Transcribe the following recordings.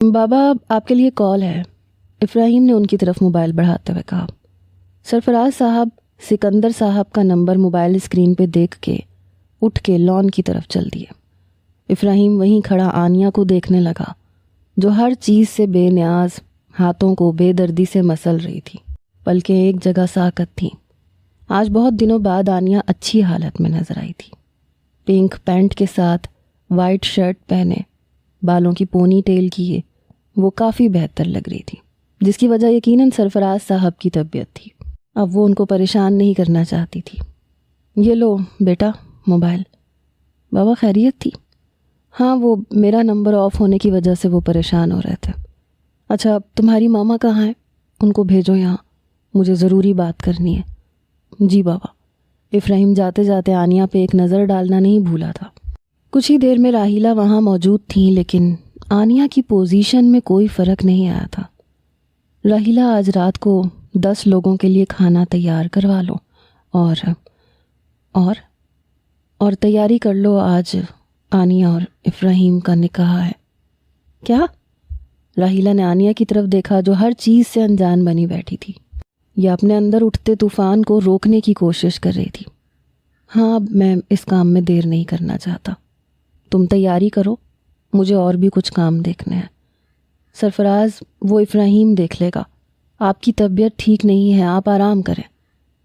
بابا آپ کے لیے کال ہے، ابراہیم نے ان کی طرف موبائل بڑھاتے ہوئے کہا۔ سرفراز صاحب سکندر صاحب کا نمبر موبائل اسکرین پہ دیکھ کے اٹھ کے لان کی طرف چل دیے۔ ابراہیم وہیں کھڑا آنیا کو دیکھنے لگا جو ہر چیز سے بے نیاز ہاتھوں کو بے دردی سے مسل رہی تھی، پلکیں ایک جگہ ساکت تھیں۔ آج بہت دنوں بعد آنیا اچھی حالت میں نظر آئی تھی، پنک پینٹ کے ساتھ وائٹ شرٹ پہنے، بالوں کی پونی ٹیل کیے وہ کافی بہتر لگ رہی تھی، جس کی وجہ یقیناً سرفراز صاحب کی طبیعت تھی۔ اب وہ ان کو پریشان نہیں کرنا چاہتی تھی۔ یہ لو بیٹا موبائل۔ بابا خیریت تھی؟ ہاں، وہ میرا نمبر آف ہونے کی وجہ سے وہ پریشان ہو رہے تھے۔ اچھا تمہاری ماما کہاں ہیں؟ ان کو بھیجو یہاں، مجھے ضروری بات کرنی ہے۔ جی بابا۔ ابراہیم جاتے جاتے آنیا پہ ایک نظر ڈالنا نہیں بھولا تھا۔ کچھ ہی دیر میں راحیلہ وہاں موجود تھیں، لیکن آنیا کی پوزیشن میں کوئی فرق نہیں آیا تھا۔ راحیلہ آج رات کو 10 لوگوں کے لیے کھانا تیار کروا لو اور تیاری کر لو، آج آنیا اور ابراہیم کا نکاح ہے۔ کیا؟ راحیلہ نے آنیا کی طرف دیکھا جو ہر چیز سے انجان بنی بیٹھی تھی، یا اپنے اندر اٹھتے طوفان کو روکنے کی کوشش کر رہی تھی۔ ہاں، اب میں اس کام میں دیر نہیں کرنا چاہتا، تم تیاری کرو، مجھے اور بھی کچھ کام دیکھنے ہیں۔ سرفراز وہ ابراہیم دیکھ لے گا، آپ کی طبیعت ٹھیک نہیں ہے، آپ آرام کریں۔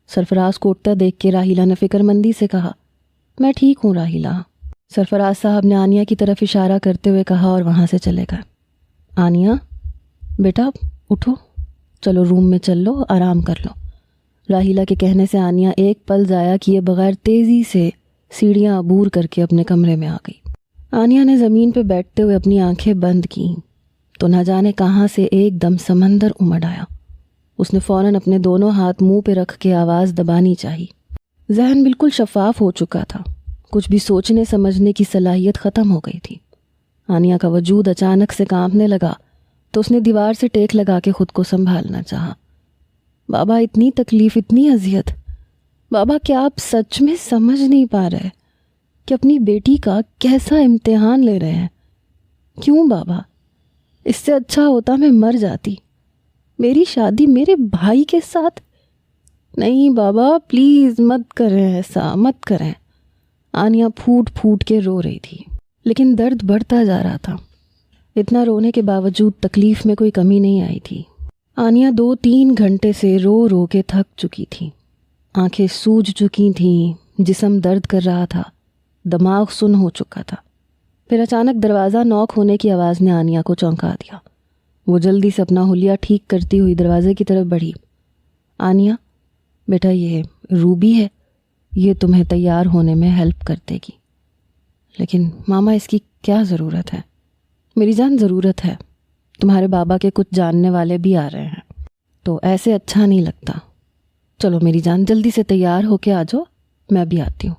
سرفراز کو اٹھتا دیکھ کے راحیلہ نے فکر مندی سے کہا، میں ٹھیک ہوں راحیلہ۔ سرفراز صاحب نے آنیا کی طرف اشارہ کرتے ہوئے کہا اور وہاں سے چلے گئے۔ آنیا بیٹا اٹھو، چلو روم میں چل لو، آرام کر لو۔ راحیلہ کے کہنے سے آنیا ایک پل ضائع کیے بغیر تیزی سے سیڑھیاں عبور کر کے اپنے کمرے میں آ گئی۔ آنیا نے زمین پہ بیٹھتے ہوئے اپنی آنکھیں بند کیں تو نہ جانے کہاں سے ایک دم سمندر امڑ آیا۔ اس نے فوراً اپنے دونوں ہاتھ منہ پہ رکھ کے آواز دبانی چاہی۔ ذہن بالکل شفاف ہو چکا تھا، کچھ بھی سوچنے سمجھنے کی صلاحیت ختم ہو گئی تھی۔ آنیا کا وجود اچانک سے کانپنے لگا تو اس نے دیوار سے ٹیک لگا کے خود کو سنبھالنا چاہا۔ بابا اتنی تکلیف، اتنی اذیت، بابا کیا آپ سچ میں سمجھ نہیں پا رہے کہ اپنی بیٹی کا کیسا امتحان لے رہے ہیں؟ کیوں بابا؟ اس سے اچھا ہوتا میں مر جاتی، میری شادی میرے بھائی کے ساتھ۔ نہیں بابا پلیز مت کریں ایسا، مت کریں۔ آنیا پھوٹ پھوٹ کے رو رہی تھی، لیکن درد بڑھتا جا رہا تھا۔ اتنا رونے کے باوجود تکلیف میں کوئی کمی نہیں آئی تھی۔ آنیا 2-3 گھنٹے سے رو رو کے تھک چکی تھی، آنکھیں سوج چکی تھیں، جسم درد کر رہا تھا، دماغ سن ہو چکا تھا۔ پھر اچانک دروازہ نوک ہونے کی آواز نے آنیا کو چونکا دیا۔ وہ جلدی سے اپنا حلیہ ٹھیک کرتی ہوئی دروازے کی طرف بڑھی۔ آنیا بیٹا یہ روبی ہے، یہ تمہیں تیار ہونے میں ہیلپ کر دے گی۔ لیکن ماما اس کی کیا ضرورت ہے؟ میری جان ضرورت ہے، تمہارے بابا کے کچھ جاننے والے بھی آ رہے ہیں، تو ایسے اچھا نہیں لگتا۔ چلو میری جان جلدی سے تیار ہو کے آ جاؤ، میں بھی آتی ہوں۔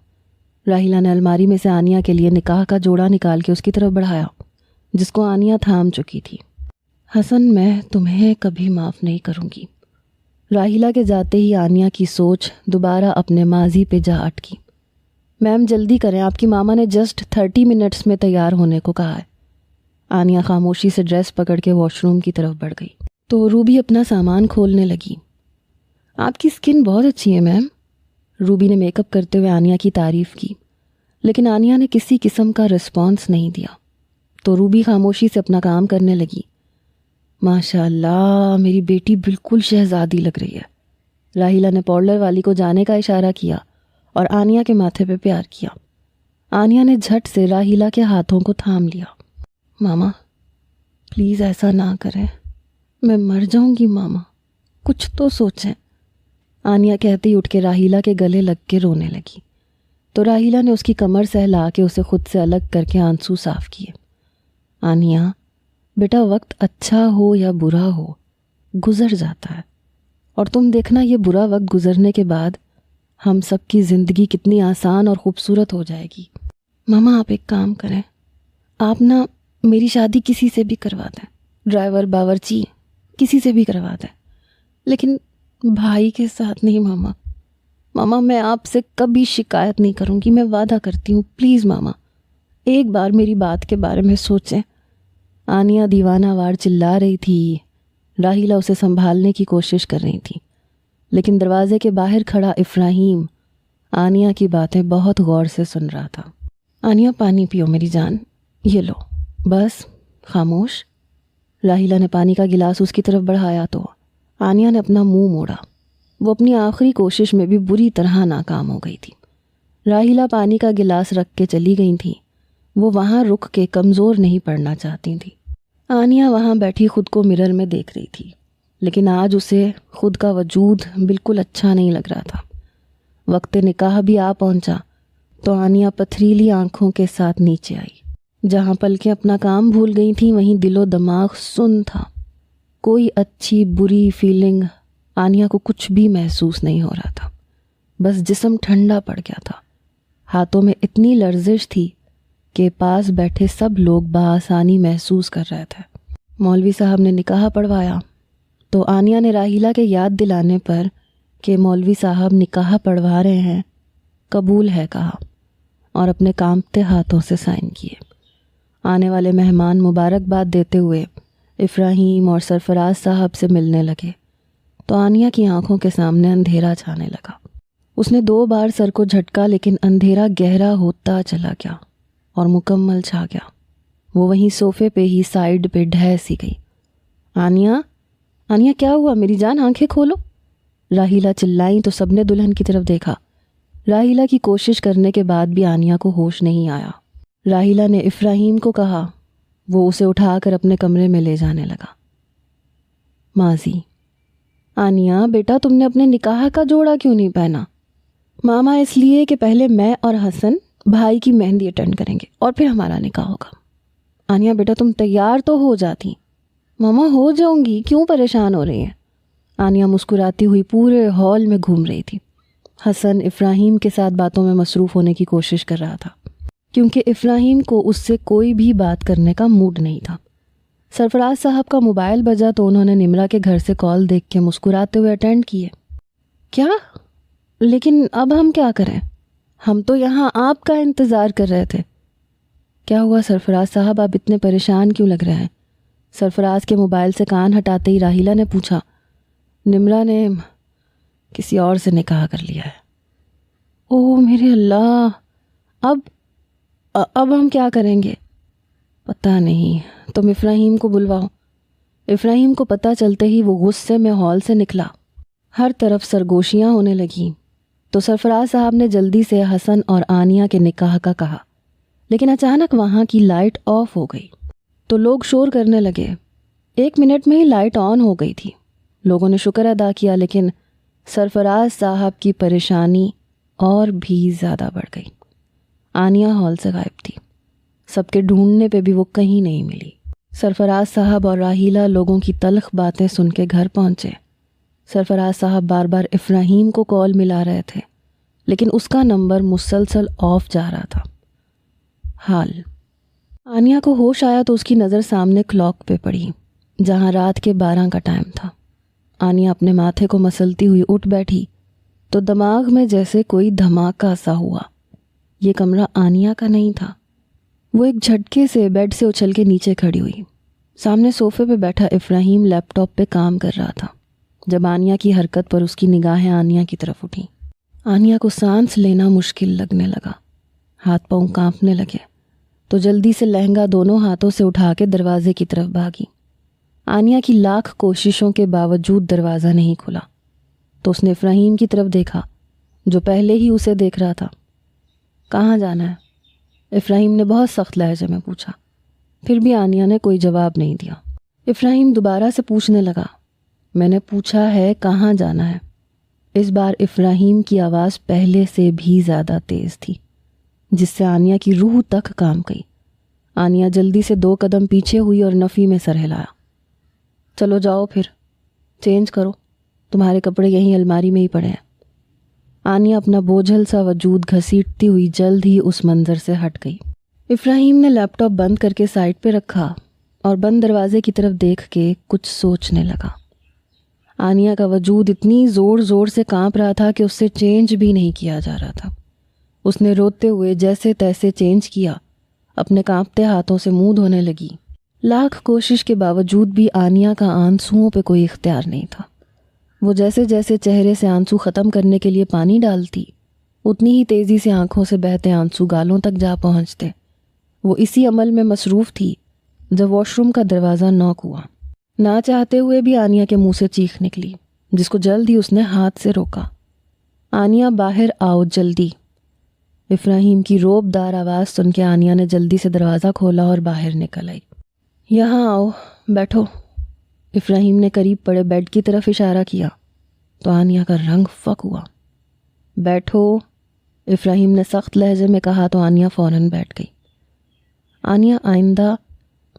راحیلہ نے الماری میں سے آنیا کے لیے نکاح کا جوڑا نکال کے اس کی طرف بڑھایا، جس کو آنیا تھام چکی تھی۔ حسن میں تمہیں کبھی معاف نہیں کروں گی۔ راحیلہ کے جاتے ہی آنیا کی سوچ دوبارہ اپنے ماضی پہ جا اٹکی۔ میم جلدی کریں، آپ کی ماما نے جسٹ 30 منٹس میں تیار ہونے کو کہا ہے۔ آنیا خاموشی سے ڈریس پکڑ کے واش روم کی طرف بڑھ گئی تو روبی اپنا سامان کھولنے لگی۔ آپ کی سکن بہت اچھی ہے میم۔ روبی نے میک اپ کرتے ہوئے آنیا کی تعریف کی، لیکن آنیا نے کسی قسم کا رسپانس نہیں دیا تو روبی خاموشی سے اپنا کام کرنے لگی۔ ماشاء اللہ میری بیٹی بالکل شہزادی لگ رہی ہے۔ راحیلہ نے پارلر والی کو جانے کا اشارہ کیا اور آنیا کے ماتھے پہ پیار کیا۔ آنیا نے جھٹ سے راحیلہ کے ہاتھوں کو تھام لیا۔ ماما پلیز ایسا نہ کریں، میں مر جاؤں گی ماما، کچھ تو سوچیں۔ آنیا کہتے ہی اٹھ کے راحیلہ کے گلے لگ کے رونے لگی تو راحیلہ نے اس کی کمر سہلا کے اسے خود سے الگ کر کے آنسو صاف کیے۔ آنیا بیٹا وقت اچھا ہو یا برا ہو گزر جاتا ہے، اور تم دیکھنا یہ برا وقت گزرنے کے بعد ہم سب کی زندگی کتنی آسان اور خوبصورت ہو جائے گی۔ ماما آپ ایک کام کریں، آپ نا میری شادی کسی سے بھی کروا دیں، ڈرائیور باورچی کسی سے بھی کروا دیں، لیکن بھائی کے ساتھ نہیں ماما۔ ماما میں آپ سے کبھی شکایت نہیں کروں گی، میں وعدہ کرتی ہوں، پلیز ماما ایک بار میری بات کے بارے میں سوچیں۔ آنیا دیوانہ وار چلا رہی تھی۔ راحیلہ اسے سنبھالنے کی کوشش کر رہی تھی، لیکن دروازے کے باہر کھڑا افراہیم آنیا کی باتیں بہت غور سے سن رہا تھا۔ آنیا پانی پیو میری جان، یہ لو، بس خاموش۔ راحیلہ نے پانی کا گلاس اس کی طرف بڑھایا تو آنیا نے اپنا منہ موڑا۔ وہ اپنی آخری کوشش میں بھی بری طرح ناکام ہو گئی تھی۔ راحیلہ پانی کا گلاس رکھ کے چلی گئی تھی۔ وہ وہاں رک کے کمزور نہیں پڑنا چاہتی تھی۔ آنیا وہاں بیٹھی خود کو مرر میں دیکھ رہی تھی، لیکن آج اسے خود کا وجود بالکل اچھا نہیں لگ رہا تھا۔ وقت نکاح بھی آ پہنچا تو آنیا پتھریلی آنکھوں کے ساتھ نیچے آئی۔ جہاں پلکیں اپنا کام بھول گئی تھیں وہیں دل و دماغ سن تھا۔ کوئی اچھی بری فیلنگ آنیا کو کچھ بھی محسوس نہیں ہو رہا تھا، بس جسم ٹھنڈا پڑ گیا تھا۔ ہاتھوں میں اتنی لرزش تھی کہ پاس بیٹھے سب لوگ بآسانی محسوس کر رہے تھے۔ مولوی صاحب نے نکاح پڑھوایا تو آنیا نے راحیلہ کے یاد دلانے پر کہ مولوی صاحب نکاح پڑھوا رہے ہیں قبول ہے کہا اور اپنے کانپتے ہاتھوں سے سائن کیے۔ آنے والے مہمان مبارکباد دیتے ہوئے افراہیم اور سرفراز صاحب سے ملنے لگے تو آنیا کی آنکھوں کے سامنے اندھیرا چھانے لگا۔ اس نے 2 بار سر کو جھٹکا، لیکن اندھیرا گہرا ہوتا چلا گیا اور مکمل چھا گیا۔ وہ وہیں صوفے پہ ہی سائیڈ پہ ڈھہ سی گئی۔ آنیا، آنیا کیا ہوا میری جان، آنکھیں کھولو۔ راحیلہ چلائیں تو سب نے دلہن کی طرف دیکھا۔ راحیلہ کی کوشش کرنے کے بعد بھی آنیا کو ہوش نہیں آیا۔ راحیلہ نے افراہیم کو کہا، وہ اسے اٹھا کر اپنے کمرے میں لے جانے لگا۔ ماضی: آنیا بیٹا، تم نے اپنے نکاح کا جوڑا کیوں نہیں پہنا؟ ماما اس لیے کہ پہلے میں اور حسن بھائی کی مہندی اٹینڈ کریں گے اور پھر ہمارا نکاح ہوگا۔ آنیا بیٹا تم تیار تو ہو جاتی۔ ماما ہو جاؤں گی، کیوں پریشان ہو رہی ہیں؟ آنیا مسکراتی ہوئی پورے ہال میں گھوم رہی تھی۔ حسن افراہیم کے ساتھ باتوں میں مصروف ہونے کی کوشش کر رہا تھا، کیونکہ افراہیم کو اس سے کوئی بھی بات کرنے کا موڈ نہیں تھا۔ سرفراز صاحب کا موبائل بجا تو انہوں نے نمرا کے گھر سے کال دیکھ کے مسکراتے ہوئے اٹینڈ کیے۔ کیا؟ لیکن اب ہم کیا کریں؟ ہم تو یہاں آپ کا انتظار کر رہے تھے۔ کیا ہوا سرفراز صاحب، آپ اتنے پریشان کیوں لگ رہے ہیں؟ سرفراز کے موبائل سے کان ہٹاتے ہی راحیلہ نے پوچھا۔ نمرا نے کسی اور سے نکاح کر لیا ہے۔ اوہ میرے اللہ، اب ہم کیا کریں گے؟ پتہ نہیں، تم افراہیم کو بلواؤ۔ افراہیم کو پتہ چلتے ہی وہ غصے میں ہال سے نکلا۔ ہر طرف سرگوشیاں ہونے لگیں تو سرفراز صاحب نے جلدی سے حسن اور آنیا کے نکاح کا کہا، لیکن اچانک وہاں کی لائٹ آف ہو گئی تو لوگ شور کرنے لگے۔ 1 منٹ میں ہی لائٹ آن ہو گئی تھی۔ لوگوں نے شکر ادا کیا، لیکن سرفراز صاحب کی پریشانی اور بھی زیادہ بڑھ گئی۔ آنیا ہال سے غائب تھی۔ سب کے ڈھونڈنے پہ بھی وہ کہیں نہیں ملی۔ سرفراز صاحب اور راحیلہ لوگوں کی تلخ باتیں سن کے گھر پہنچے۔ سرفراز صاحب بار بار افراہیم کو کال ملا رہے تھے، لیکن اس کا نمبر مسلسل آف جا رہا تھا۔ حال آنیا کو ہوش آیا تو اس کی نظر سامنے کلاک پہ پڑی، جہاں رات کے 12 کا ٹائم تھا۔ آنیا اپنے ماتھے کو مسلتی ہوئی اٹھ بیٹھی تو دماغ میں جیسے کوئی دھماکہ سا ہوا۔ یہ کمرہ آنیا کا نہیں تھا۔ وہ ایک جھٹکے سے بیڈ سے اچھل کے نیچے کھڑی ہوئی۔ سامنے صوفے پہ بیٹھا افراہیم لیپ ٹاپ پہ کام کر رہا تھا۔ جب آنیا کی حرکت پر اس کی نگاہیں آنیا کی طرف اٹھیں، آنیا کو سانس لینا مشکل لگنے لگا۔ ہاتھ پاؤں کانپنے لگے تو جلدی سے لہنگا دونوں ہاتھوں سے اٹھا کے دروازے کی طرف بھاگی۔ آنیا کی لاکھ کوششوں کے باوجود دروازہ نہیں کھلا تو اس نے افراہیم کی طرف دیکھا جو پہلے ہی اسے دیکھ رہا تھا۔ کہاں جانا ہے؟ افراہیم نے بہت سخت لہجے میں پوچھا۔ پھر بھی آنیا نے کوئی جواب نہیں دیا۔ افراہیم دوبارہ سے پوچھنے لگا، میں نے پوچھا ہے کہاں جانا ہے؟ اس بار افراہیم کی آواز پہلے سے بھی زیادہ تیز تھی، جس سے آنیا کی روح تک کانپ گئی۔ آنیا جلدی سے 2 قدم پیچھے ہوئی اور نفی میں سر ہلایا۔ چلو جاؤ پھر، چینج کرو، تمہارے کپڑے یہیں الماری میں ہی پڑے ہیں۔ آنیا اپنا بوجھل سا وجود گھسیٹتی ہوئی جلد ہی اس منظر سے ہٹ گئی۔ افراہیم نے لیپ ٹاپ بند کر کے سائڈ پہ رکھا اور بند دروازے کی طرف دیکھ کے کچھ سوچنے لگا۔ آنیا کا وجود اتنی زور زور سے کانپ رہا تھا کہ اس سے چینج بھی نہیں کیا جا رہا تھا۔ اس نے روتے ہوئے جیسے تیسے چینج کیا، اپنے کانپتے ہاتھوں سے منہ دھونے لگی۔ لاکھ کوشش کے باوجود بھی آنیہ کا آنسوؤں پہ کوئی اختیار نہیں تھا۔ وہ جیسے جیسے چہرے سے آنسو ختم کرنے کے لیے پانی ڈالتی، اتنی ہی تیزی سے آنکھوں سے بہتے آنسو گالوں تک جا پہنچتے۔ وہ اسی عمل میں مصروف تھی جب واش روم کا دروازہ نوک ہوا۔ نہ چاہتے ہوئے بھی آنیہ کے منہ سے چیخ نکلی، جس کو جلد ہی اس نے ہاتھ سے روکا۔ آنیہ باہر آؤ جلدی۔ ابراہیم کی روب دار آواز سن کے آنیہ نے جلدی سے دروازہ کھولا اور باہر نکل آئی۔ یہاں آؤ، بیٹھو۔ ابراہیم نے قریب پڑے بیڈ کی طرف اشارہ کیا تو آنیہ کا رنگ فک ہوا۔ بیٹھو، ابراہیم نے سخت لہجے میں کہا تو آنیہ فوراً بیٹھ گئی۔ آنیہ، آئندہ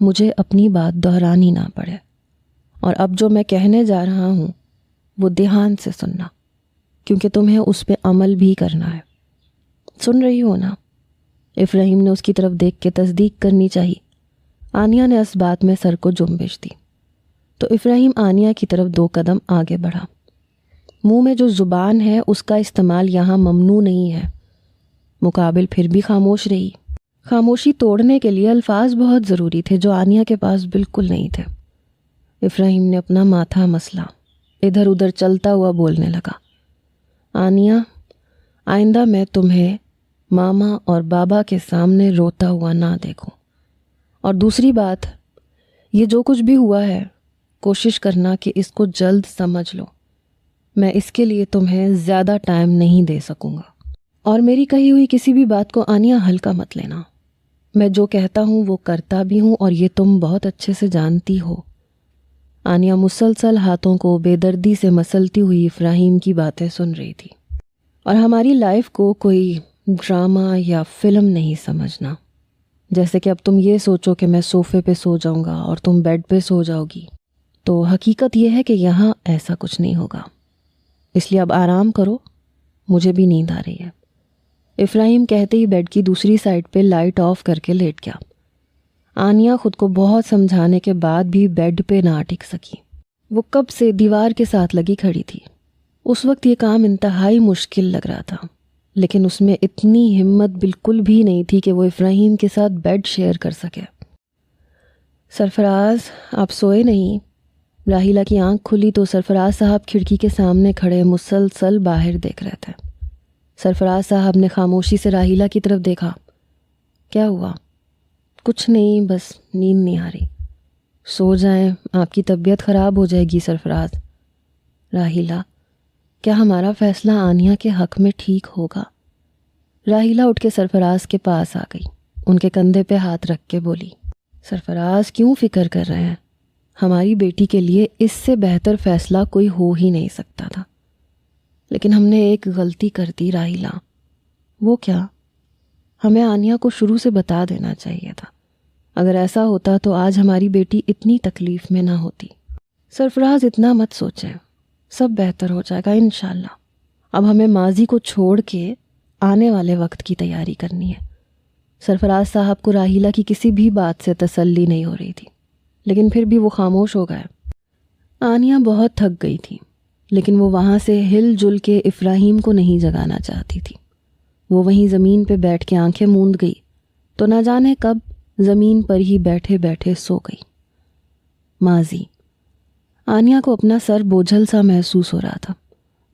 مجھے اپنی بات دہرانی نہ پڑے، اور اب جو میں کہنے جا رہا ہوں وہ دھیان سے سننا، کیونکہ تمہیں اس پہ عمل بھی کرنا ہے۔ سن رہی ہو نا؟ ابراہیم نے اس کی طرف دیکھ کے تصدیق کرنی چاہیے۔ آنیہ نے اس بات میں سر کو جنبش دی تو ابراہیم آنیہ کی طرف 2 قدم آگے بڑھا۔ منہ میں جو زبان ہے اس کا استعمال یہاں ممنوع نہیں ہے۔ مقابل پھر بھی خاموش رہی۔ خاموشی توڑنے کے لیے الفاظ بہت ضروری تھے جو آنیہ کے پاس بالکل نہیں تھے۔ ابراہیم نے اپنا ماتھا مسلا، ادھر ادھر چلتا ہوا بولنے لگا۔ آنیہ، آئندہ میں تمہیں ماما اور بابا کے سامنے روتا ہوا نہ دیکھوں، اور دوسری بات، یہ جو کچھ بھی ہوا ہے کوشش کرنا کہ اس کو جلد سمجھ لو۔ میں اس کے لیے تمہیں زیادہ ٹائم نہیں دے سکوں گا، اور میری کہی ہوئی کسی بھی بات کو آنیہ ہلکا مت لینا۔ میں جو کہتا ہوں وہ کرتا بھی ہوں، اور یہ تم بہت اچھے سے جانتی ہو۔ آنیہ مسلسل ہاتھوں کو بے دردی سے مسلتی ہوئی ابراہیم کی باتیں سن رہی تھی۔ اور ہماری لائف کو کوئی ڈرامہ یا فلم نہیں سمجھنا، جیسے کہ اب تم یہ سوچو کہ میں صوفے پہ سو جاؤں گا اور تم بیڈ پہ سو جاؤ گی، تو حقیقت یہ ہے کہ یہاں ایسا کچھ نہیں ہوگا۔ اس لیے اب آرام کرو، مجھے بھی نیند آ رہی ہے۔ ابراہیم کہتے ہی بیڈ کی دوسری سائڈ پہ لائٹ آف کر کے لیٹ گیا۔ آنیہ خود کو بہت سمجھانے کے بعد بھی بیڈ پہ نہ ٹک سکی۔ وہ کب سے دیوار کے ساتھ لگی کھڑی تھی۔ اس وقت یہ کام انتہائی مشکل لگ رہا تھا، لیکن اس میں اتنی ہمت بالکل بھی نہیں تھی کہ وہ ابراہیم کے ساتھ بیڈ شیئر کر سکے۔ سرفراز، آپ سوئے نہیں؟ راحیلہ کی آنکھ کھلی تو سرفراز صاحب کھڑکی کے سامنے کھڑے مسلسل باہر دیکھ رہے تھے۔ سرفراز صاحب نے خاموشی سے راحیلہ کی طرف دیکھا۔ کیا ہوا؟ کچھ نہیں، بس نیند نہیں آ رہی۔ سو جائیں، آپ کی طبیعت خراب ہو جائے گی سرفراز۔ راحیلہ، کیا ہمارا فیصلہ آنیہ کے حق میں ٹھیک ہوگا؟ راحیلہ اٹھ کے سرفراز کے پاس آ گئی، ان کے کندھے پہ ہاتھ رکھ کے بولی، سرفراز کیوں فکر کر رہے ہیں؟ ہماری بیٹی کے لیے اس سے بہتر فیصلہ کوئی ہو ہی نہیں سکتا تھا، لیکن ہم نے ایک غلطی کر دی راحیلہ۔ وہ کیا؟ ہمیں آنیہ کو شروع سے بتا دینا چاہیے تھا۔ اگر ایسا ہوتا تو آج ہماری بیٹی اتنی تکلیف میں نہ ہوتی۔ سرفراز اتنا مت سوچیں، سب بہتر ہو جائے گا انشاءاللہ۔ اب ہمیں ماضی کو چھوڑ کے آنے والے وقت کی تیاری کرنی ہے۔ سرفراز صاحب کو راحیلہ کی کسی بھی بات سے تسلی نہیں ہو رہی تھی، لیکن پھر بھی وہ خاموش ہو گئے۔ آنیہ بہت تھک گئی تھی، لیکن وہ وہاں سے ہل جل کے ابراہیم کو نہیں جگانا چاہتی تھی۔ وہ وہیں زمین پہ بیٹھ کے آنکھیں موند گئی تو نہ جانے کب زمین پر ہی بیٹھے بیٹھے سو گئی۔ ماضی۔ آنیہ کو اپنا سر بوجھل سا محسوس ہو رہا تھا۔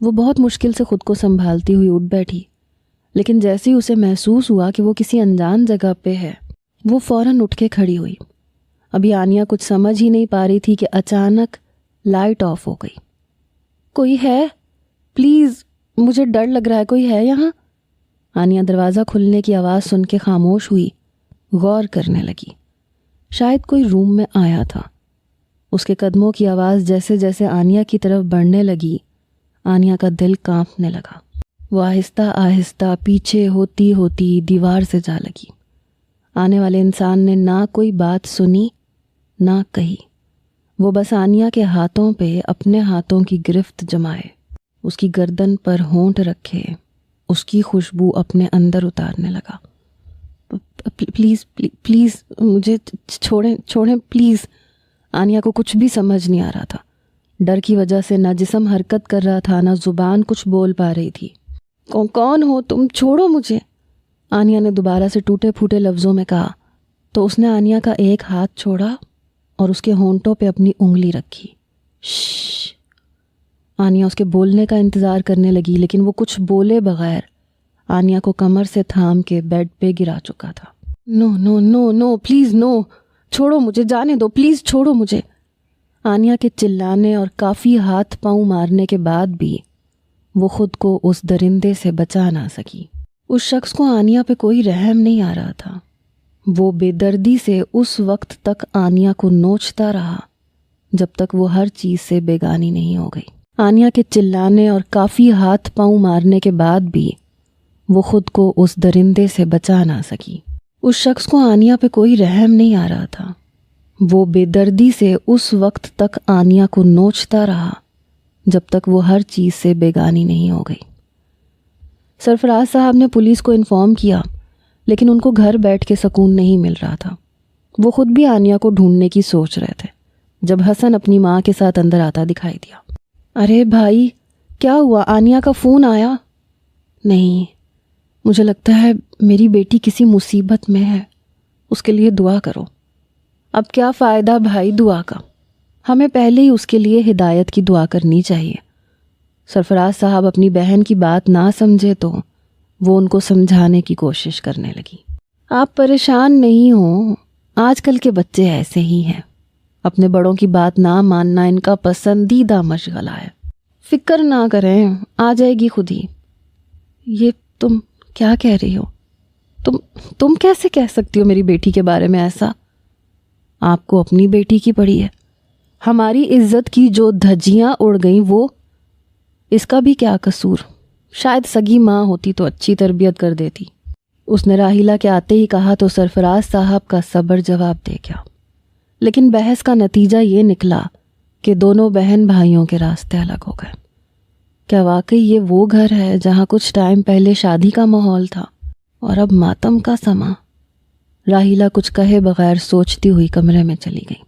وہ بہت مشکل سے خود کو سنبھالتی ہوئی اٹھ بیٹھی، لیکن جیسے ہی اسے محسوس ہوا کہ وہ کسی انجان جگہ پہ ہے، وہ فوراً اٹھ کے کھڑی ہوئی۔ ابھی آنیہ کچھ سمجھ ہی نہیں پا رہی تھی کہ اچانک لائٹ آف ہو گئی۔ کوئی ہے؟ پلیز، مجھے ڈر لگ رہا ہے، کوئی ہے یہاں؟ آنیہ دروازہ کھلنے کی آواز سن کے خاموش ہوئی، غور کرنے لگی۔ شاید کوئی روم میں آیا تھا۔ اس کے قدموں کی آواز جیسے جیسے آنیہ کی طرف بڑھنے لگی، آنیہ کا دل کانپنے لگا۔ وہ آہستہ آہستہ پیچھے ہوتی ہوتی دیوار سے جا لگی۔ آنے والے انسان نے نہ کوئی بات سنی نہ کہی، وہ بس آنیہ کے ہاتھوں پہ اپنے ہاتھوں کی گرفت جمائے، اس کی گردن پر ہونٹ رکھے، اس کی خوشبو اپنے اندر اتارنے لگا۔ پلیز پلیز مجھے چھوڑیں پلیز۔ آنیہ کو کچھ بھی سمجھ نہیں آ رہا تھا۔ ڈر کی وجہ سے نہ جسم حرکت کر رہا تھا، نہ زبان کچھ بول پا رہی تھی۔ کون ہو تم؟ چھوڑو مجھے، آنیہ نے دوبارہ سے ٹوٹے پھوٹے لفظوں میں کہا۔ تو اس نے آنیہ کا ایک ہاتھ چھوڑا اور اس کے ہونٹوں پہ اپنی انگلی رکھی۔ شش۔ آنیا اس کے بولنے کا انتظار کرنے لگی، لیکن وہ کچھ بولے بغیر آنیا کو کمر سے تھام کے بیڈ پہ گرا چکا تھا۔ نو نو نو نو پلیز نو، چھوڑو مجھے، جانے دو پلیز، چھوڑو مجھے۔ آنیا کے چلانے اور کافی ہاتھ پاؤں مارنے کے بعد بھی وہ خود کو اس درندے سے بچا نہ سکی۔ اس شخص کو آنیا پہ کوئی رحم نہیں آ رہا تھا۔ وہ بے دردی سے اس وقت تک آنیا کو نوچتا رہا جب تک وہ ہر چیز سے بیگانی نہیں ہو گئی۔ آنیا کے چلانے اور کافی ہاتھ پاؤں مارنے کے بعد بھی وہ خود کو اس درندے سے بچا نہ سکی۔ اس شخص کو آنیا پہ کوئی رحم نہیں آ رہا تھا۔ وہ بے دردی سے اس وقت تک آنیا کو نوچتا رہا جب تک وہ ہر چیز سے بیگانی نہیں ہو گئی۔ سرفراز صاحب نے پولیس کو انفارم کیا، لیکن ان کو گھر بیٹھ کے سکون نہیں مل رہا تھا۔ وہ خود بھی آنیا کو ڈھونڈنے کی سوچ رہے تھے جب حسن اپنی ماں کے ساتھ اندر آتا دکھائی دیا۔ ارے بھائی، کیا ہوا؟ آنیا کا فون آیا؟ نہیں، مجھے لگتا ہے میری بیٹی کسی مصیبت میں ہے، اس کے لیے دعا کرو۔ اب کیا فائدہ بھائی دعا کا، ہمیں پہلے ہی اس کے لیے ہدایت کی دعا کرنی چاہیے۔ سرفراز صاحب اپنی بہن کی بات نہ سمجھے تو وہ ان کو سمجھانے کی کوشش کرنے لگی۔ آپ پریشان نہیں ہوں، آج کل کے بچے ایسے ہی ہیں، اپنے بڑوں کی بات نہ ماننا ان کا پسندیدہ مشغلہ ہے۔ فکر نہ کریں، آ جائے گی خود ہی۔ یہ تم کیا کہہ رہی ہو؟ تم کیسے کہہ سکتی ہو میری بیٹی کے بارے میں ایسا؟ آپ کو اپنی بیٹی کی پڑی ہے، ہماری عزت کی جو دھجیاں اڑ گئیں وہ، اس کا بھی کیا قصور؟ شاید سگی ماں ہوتی تو اچھی تربیت کر دیتی۔ اس نے راحیلہ کے آتے ہی کہا تو سرفراز صاحب کا صبر جواب دے گیا، لیکن بحث کا نتیجہ یہ نکلا کہ دونوں بہن بھائیوں کے راستے الگ ہو گئے۔ کیا واقعی یہ وہ گھر ہے جہاں کچھ ٹائم پہلے شادی کا ماحول تھا اور اب ماتم کا سما؟ راحیلہ کچھ کہے بغیر سوچتی ہوئی کمرے میں چلی گئی۔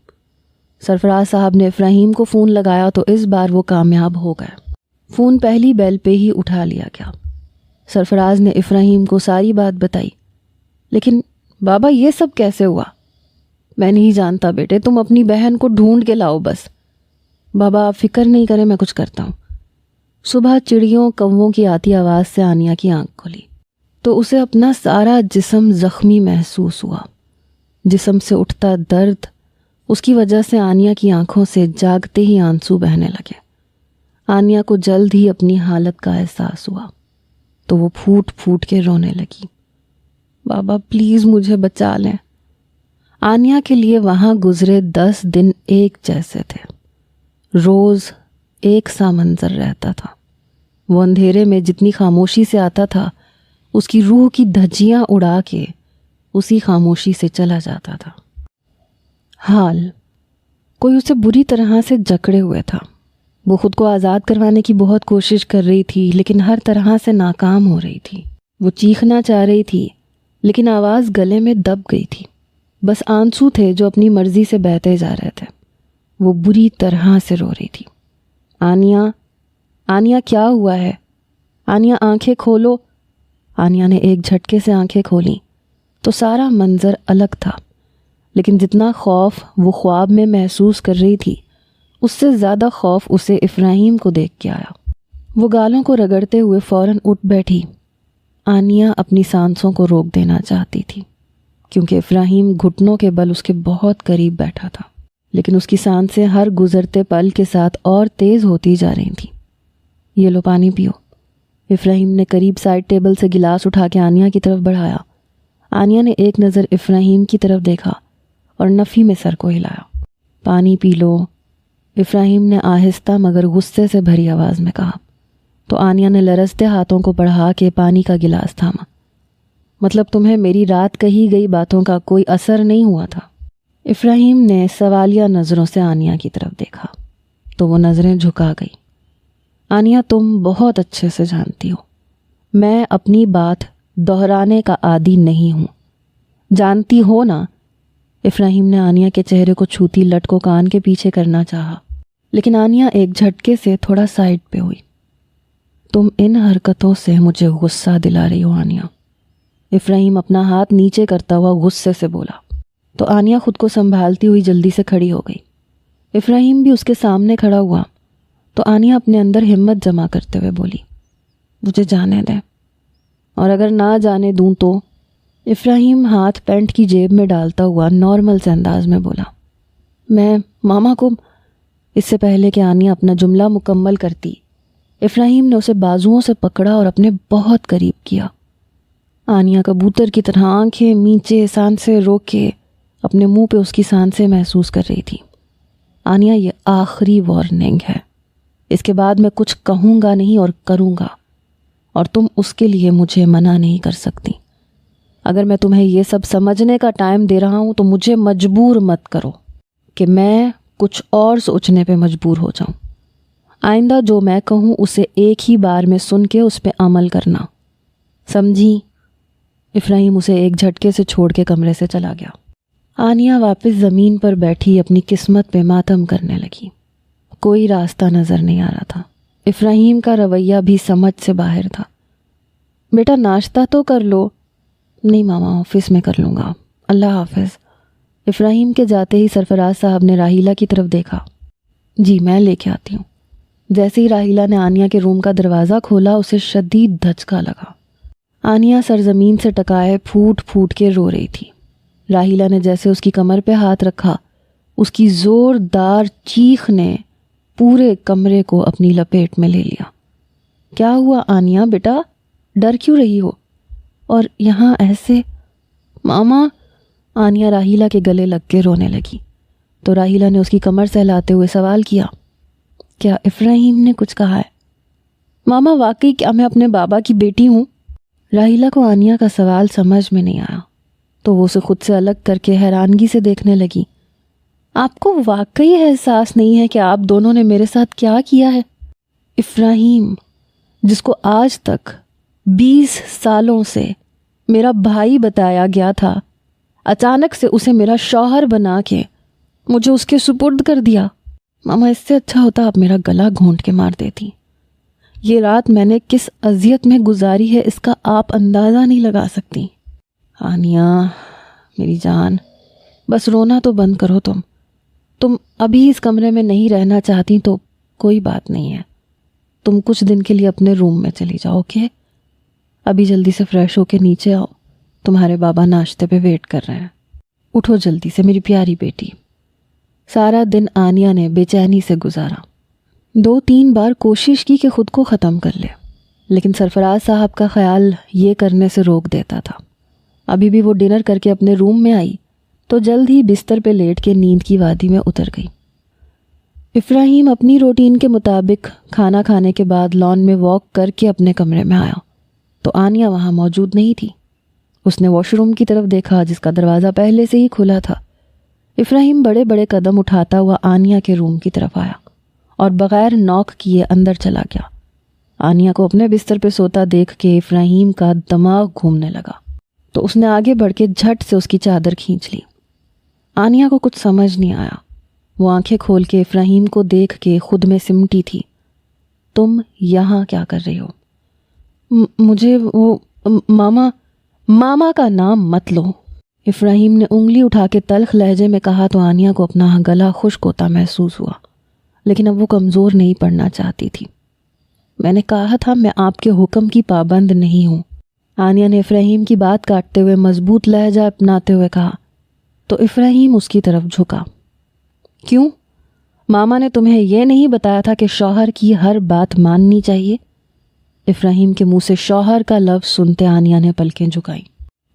سرفراز صاحب نے افراہیم کو فون لگایا تو اس بار وہ کامیاب ہو گئے۔ فون پہلی بیل پہ ہی اٹھا لیا گیا۔ سرفراز نے افراہیم کو ساری بات بتائی۔ لیکن بابا یہ سب کیسے ہوا؟ میں نہیں جانتا بیٹے، تم اپنی بہن کو ڈھونڈ کے لاؤ بس۔ بابا آپ فکر نہیں کریں، میں کچھ کرتا ہوں۔ صبح چڑیوں کووں کی آتی آواز سے آنیا کی آنکھ کھلی تو اسے اپنا سارا جسم زخمی محسوس ہوا۔ جسم سے اٹھتا درد، اس کی وجہ سے آنیا کی آنکھوں سے جاگتے ہی آنسو بہنے لگے۔ آنیا کو جلد ہی اپنی حالت کا احساس ہوا تو وہ پھوٹ پھوٹ کے رونے لگی۔ بابا پلیز مجھے بچا لیں۔ آنیا کے لیے وہاں گزرے 10 دن ایک جیسے تھے، روز ایک سا منظر رہتا تھا۔ وہ اندھیرے میں جتنی خاموشی سے آتا تھا، اس کی روح کی دھجیاں اڑا کے اسی خاموشی سے چلا جاتا تھا۔ حال کوئی اسے بری طرح سے جکڑے ہوئے تھا۔ وہ خود کو آزاد کروانے کی بہت کوشش کر رہی تھی، لیکن ہر طرح سے ناکام ہو رہی تھی۔ وہ چیخنا چاہ رہی تھی، لیکن آواز گلے میں دب گئی تھی۔ بس آنسو تھے جو اپنی مرضی سے بہتے جا رہے تھے۔ وہ بری طرح سے رو رہی تھی۔ آنیا کیا ہوا ہے؟ آنیا آنکھیں کھولو۔ آنیا نے ایک جھٹکے سے آنکھیں کھولیں تو سارا منظر الگ تھا، لیکن جتنا خوف وہ خواب میں محسوس کر رہی تھی، اس سے زیادہ خوف اسے افراہیم کو دیکھ کے آیا۔ وہ گالوں کو رگڑتے ہوئے فوراً اٹھ بیٹھی۔ آنیا اپنی سانسوں کو روک دینا چاہتی تھی کیونکہ افراہیم گھٹنوں کے بل اس کے بہت قریب بیٹھا تھا، لیکن اس کی سانسیں ہر گزرتے پل کے ساتھ اور تیز ہوتی جا رہی تھیں۔ یہ لو پانی پیو۔ افراہیم نے قریب سائڈ ٹیبل سے گلاس اٹھا کے آنیا کی طرف بڑھایا۔ آنیا نے ایک نظر افراہیم کی طرف دیکھا اور نفی میں سر کو ہلایا۔ پانی پی لو، افراہیم نے آہستہ مگر غصے سے بھری آواز میں کہا تو آنیا نے لرزتے ہاتھوں کو بڑھا کے پانی کا گلاس تھاما۔ مطلب تمہیں میری رات کہی گئی باتوں کا کوئی اثر نہیں ہوا تھا؟ افراہیم نے سوالیہ نظروں سے آنیا کی طرف دیکھا تو وہ نظریں جھکا گئی۔ آنیا تم بہت اچھے سے جانتی ہو، میں اپنی بات دہرانے کا عادی نہیں ہوں، جانتی ہو نا؟ افراہیم نے آنیا کے چہرے کو چھوتی لٹ کو کان کے پیچھے کرنا چاہا، لیکن آنیا ایک جھٹکے سے تھوڑا سائڈ پہ ہوئی۔ تم ان حرکتوں سے مجھے غصہ دلا رہی ہو آنیا۔ افراہیم اپنا ہاتھ نیچے کرتا ہوا غصے سے بولا۔ تو آنیا خود کو سنبھالتی ہوئی جلدی سے کھڑی ہو گئی۔ افراہیم بھی اس کے سامنے کھڑا ہوا تو آنیا اپنے اندر ہمت جمع کرتے ہوئے بولی، مجھے جانے دیں، اور اگر نہ جانے دوں تو؟ افراہیم ہاتھ پینٹ کی جیب میں ڈالتا ہوا نارمل سے انداز میں بولا، میں ماما کو۔ اس سے پہلے کہ آنیا اپنا جملہ مکمل کرتی، افراہیم نے اسے بازوؤں سے پکڑا اور اپنے بہت قریب کیا۔ آنیا کبوتر کی طرح آنکھیں نیچے سانسیں روک کے اپنے منہ پہ اس کی سانسیں محسوس کر رہی تھی۔ آنیا، یہ آخری وارننگ ہے، اس کے بعد میں کچھ کہوں گا نہیں اور کروں گا، اور تم اس کے لیے مجھے منع نہیں کر سکتی۔ اگر میں تمہیں یہ سب سمجھنے کا ٹائم دے رہا ہوں تو مجھے مجبور مت کرو کہ میں کچھ اور سوچنے پہ مجبور ہو جاؤں۔ آئندہ جو میں کہوں اسے ایک ہی بار میں سن کے اس پہ عمل کرنا، سمجھی؟ افراہیم اسے ایک جھٹکے سے چھوڑ کے کمرے سے چلا گیا۔ آنیا واپس زمین پر بیٹھی اپنی قسمت پہ ماتم کرنے لگی۔ کوئی راستہ نظر نہیں آ رہا تھا۔ افراہیم کا رویہ بھی سمجھ سے باہر تھا۔ بیٹا ناشتہ تو کر لو۔ نہیں ماما، آفس میں کر لوں گا، اللہ حافظ۔ افراہیم کے جاتے ہی سرفراز صاحب نے راحیلہ کی طرف دیکھا۔ جی میں لے کے آتی ہوں۔ جیسے ہی راحیلہ نے آنیا کے روم کا دروازہ کھولا اسے شدید دھچکا لگا۔ آنیا سرزمین سے ٹکائے پھوٹ پھوٹ کے رو رہی تھی۔ راحیلہ نے جیسے اس کی کمر پہ ہاتھ رکھا، اس کی زوردار چیخ نے پورے کمرے کو اپنی لپیٹ میں لے لیا۔ کیا ہوا آنیا بیٹا، ڈر کیوں رہی ہو؟ اور یہاں ایسے؟ ماما، آنیا راحیلہ کے گلے لگ کے رونے لگی تو راحیلہ نے اس کی کمر سہلاتے ہوئے سوال کیا، کیا افراہیم نے کچھ کہا ہے؟ ماما واقعی کیا میں اپنے بابا کی بیٹی ہوں؟ راحیلہ کو آنیا کا سوال سمجھ میں نہیں آیا تو وہ اسے خود سے الگ کر کے حیرانگی سے دیکھنے لگی۔ آپ کو واقعی احساس نہیں ہے کہ آپ دونوں نے میرے ساتھ کیا کیا ہے؟ افراہیم، جس کو آج تک 20 سالوں سے میرا بھائی بتایا گیا تھا، اچانک سے اسے میرا شوہر بنا کے مجھے اس کے سپرد کر دیا۔ ماما اس سے اچھا ہوتا آپ میرا گلا گھونٹ کے مار دیتی۔ یہ رات میں نے کس اذیت میں گزاری ہے اس کا آپ اندازہ نہیں لگا سکتی۔ آنیا میری جان، بس رونا تو بند کرو۔ تم ابھی اس کمرے میں نہیں رہنا چاہتی تو کوئی بات نہیں ہے، تم کچھ دن کے لیے اپنے روم میں چلی جاؤ، اوکے؟ ابھی جلدی سے فریش ہو کے نیچے آؤ، تمہارے بابا ناشتے پہ ویٹ کر رہے ہیں۔ اٹھو جلدی سے میری پیاری بیٹی۔ سارا دن آنیا نے بے چینی سے گزارا۔ 2-3 بار کوشش کی کہ خود کو ختم کر لے، لیکن سرفراز صاحب کا خیال یہ کرنے سے روک دیتا تھا۔ ابھی بھی وہ ڈنر کر کے اپنے روم میں آئی تو جلد ہی بستر پہ لیٹ کے نیند کی وادی میں اتر گئی۔ افراہیم اپنی روٹین کے مطابق کھانا کھانے کے بعد لان میں واک کر کے اپنے کمرے میں آیا تو آنیا وہاں موجود نہیں تھی۔ اس نے واش روم کی طرف دیکھا جس کا دروازہ پہلے سے ہی کھلا تھا۔ افراہیم بڑے بڑے قدم اٹھاتا ہوا آنیا کے روم کی طرف آیا اور بغیر نوک کیے اندر چلا گیا۔ آنیا کو اپنے بستر پہ سوتا دیکھ کے افراہیم کا دماغ گھومنے لگا تو اس نے آگے بڑھ کے جھٹ سے اس کی چادر کھینچ لی۔ آنیا کو کچھ سمجھ نہیں آیا۔ وہ آنکھیں کھول کے افراہیم کو دیکھ کے خود میں سمٹی تھی۔ تم یہاں کیا کر رہی ہو؟ مجھے وہ ماما کا نام مت لو۔ افراہیم نے انگلی اٹھا کے تلخ لہجے میں کہا تو آنیا کو اپنا گلا خشک ہوتا محسوس ہوا، لیکن اب وہ کمزور نہیں پڑنا چاہتی تھی۔ میں نے کہا تھا میں آپ کے حکم کی پابند نہیں ہوں، آنیا نے افراہیم کی بات کاٹتے ہوئے مضبوط لہجہ اپناتے ہوئے کہا تو افراہیم اس کی طرف جھکا۔ کیوں؟ ماما نے تمہیں یہ نہیں بتایا تھا کہ شوہر کی ہر بات ماننی چاہیے؟ افراہیم کے منہ سے شوہر کا لفظ سنتے آنیا نے پلکیں جھکائیں۔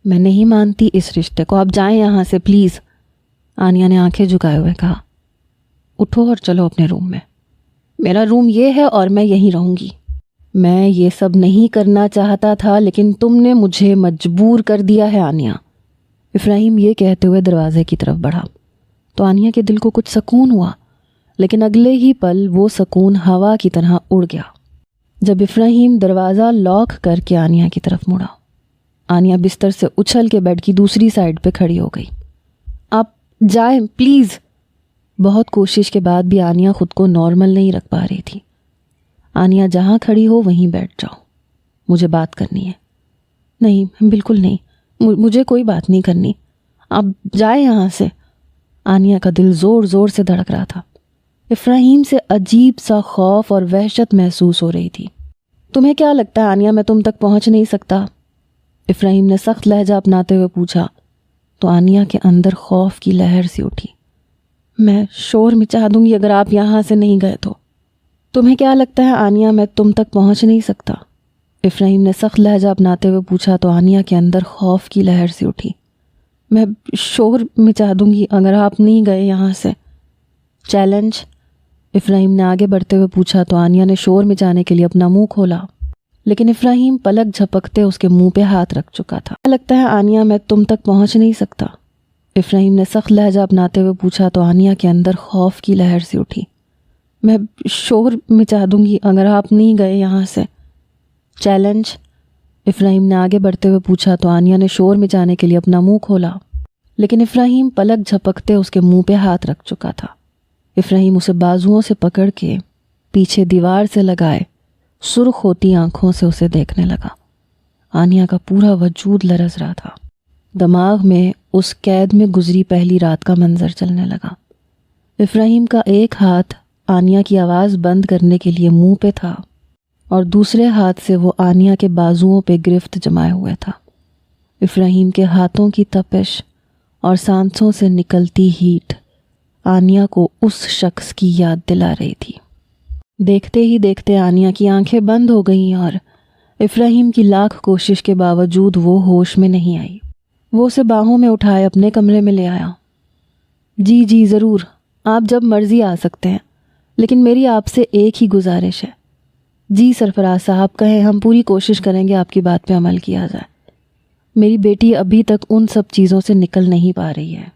میں نہیں مانتی اس رشتے کو، آپ جائیں یہاں سے پلیز، آنیا نے آنکھیں جھکائے ہوئے کہا۔ اٹھو اور چلو اپنے روم میں۔ میرا روم یہ ہے اور میں یہیں رہوں گی۔ میں یہ سب نہیں کرنا چاہتا تھا لیکن تم نے مجھے مجبور کر دیا ہے آنیا۔ افراہیم یہ کہتے ہوئے دروازے کی طرف بڑھا تو آنیا کے دل کو کچھ سکون ہوا، لیکن اگلے ہی پل وہ سکون ہوا کی طرح اڑ گیا جب افراہیم دروازہ لاک کر کے آنیا کی طرف مڑا۔ آنیا بستر سے اچھل کے بیڈ کی دوسری سائڈ پہ کھڑی ہو گئی۔ آپ جائیں پلیز۔ بہت کوشش کے بعد بھی آنیا خود کو نارمل نہیں رکھ پا رہی تھی۔ آنیا جہاں کھڑی ہو وہیں بیٹھ جاؤ، مجھے بات کرنی ہے۔ نہیں بالکل نہیں، مجھے کوئی بات نہیں کرنی، آپ جائیں یہاں سے۔ آنیہ کا دل زور زور سے دھڑک رہا تھا۔ افراہیم سے عجیب سا خوف اور وحشت محسوس ہو رہی تھی۔ تمہیں کیا لگتا ہے آنیہ میں تم تک پہنچ نہیں سکتا؟ افراہیم نے سخت لہجہ اپناتے ہوئے پوچھا تو آنیہ کے اندر خوف کی لہر سی اٹھی۔ میں شور مچا دوں گی اگر آپ یہاں سے نہیں گئے تو۔ تمہیں کیا لگتا ہے آنیہ میں تم تک پہنچ نہیں سکتا؟ افراہیم نے سخت لہجہ اپناتے ہوئے پوچھا تو آنیہ کے اندر خوف کی لہر سی اٹھی۔ میں شور مچا دوں گی اگر آپ نہیں گئے یہاں سے۔ چیلنج؟ افراہیم نے آگے بڑھتے ہوئے پوچھا تو آنیہ نے شور مچانے کے لیے اپنا منہ کھولا، لیکن افراہیم پلک جھپکتے اس کے منہ پہ ہاتھ رکھ چکا تھا۔ کیا لگتا ہے آنیہ میں تم تک پہنچ نہیں سکتا؟ افراہیم نے سخت لہجہ اپناتے ہوئے پوچھا تو آنیہ کے اندر خوف کی لہر سی اٹھی۔ میں شور مچا دوں گی اگر آپ نہیں گئے یہاں سے۔ چیلنج؟ افراہیم نے آگے بڑھتے ہوئے پوچھا تو آنیہ نے شور مچانے کے لیے اپنا منہ کھولا، لیکن افراہیم پلک جھپکتے اس کے منہ پہ ہاتھ رکھ چکا تھا۔ افراہیم اسے بازوؤں سے پکڑ کے پیچھے دیوار سے لگائے سرخ ہوتی آنکھوں سے اسے دیکھنے لگا۔ آنیہ کا پورا وجود لرز رہا تھا۔ دماغ میں اس قید میں گزری پہلی رات کا منظر چلنے لگا۔ افراہیم کا ایک ہاتھ آنیہ کی آواز بند کرنے کے لیے منہ پہ تھا اور دوسرے ہاتھ سے وہ آنیہ کے بازوؤں پہ گرفت جمائے ہوئے تھا۔ افراہیم کے ہاتھوں کی تپش اور سانسوں سے نکلتی ہیٹ آنیہ کو اس شخص کی یاد دلا رہی تھی۔ دیکھتے ہی دیکھتے آنیہ کی آنکھیں بند ہو گئیں اور افراہیم کی لاکھ کوشش کے باوجود وہ ہوش میں نہیں آئی۔ وہ اسے باہوں میں اٹھائے اپنے کمرے میں لے آیا۔ جی ضرور، آپ جب مرضی آ سکتے ہیں، لیکن میری آپ سے ایک ہی گزارش ہے۔ جی سرفراز صاحب کہیں، ہم پوری کوشش کریں گے آپ کی بات پہ عمل کیا جائے۔ میری بیٹی ابھی تک ان سب چیزوں سے نکل نہیں پا رہی ہے۔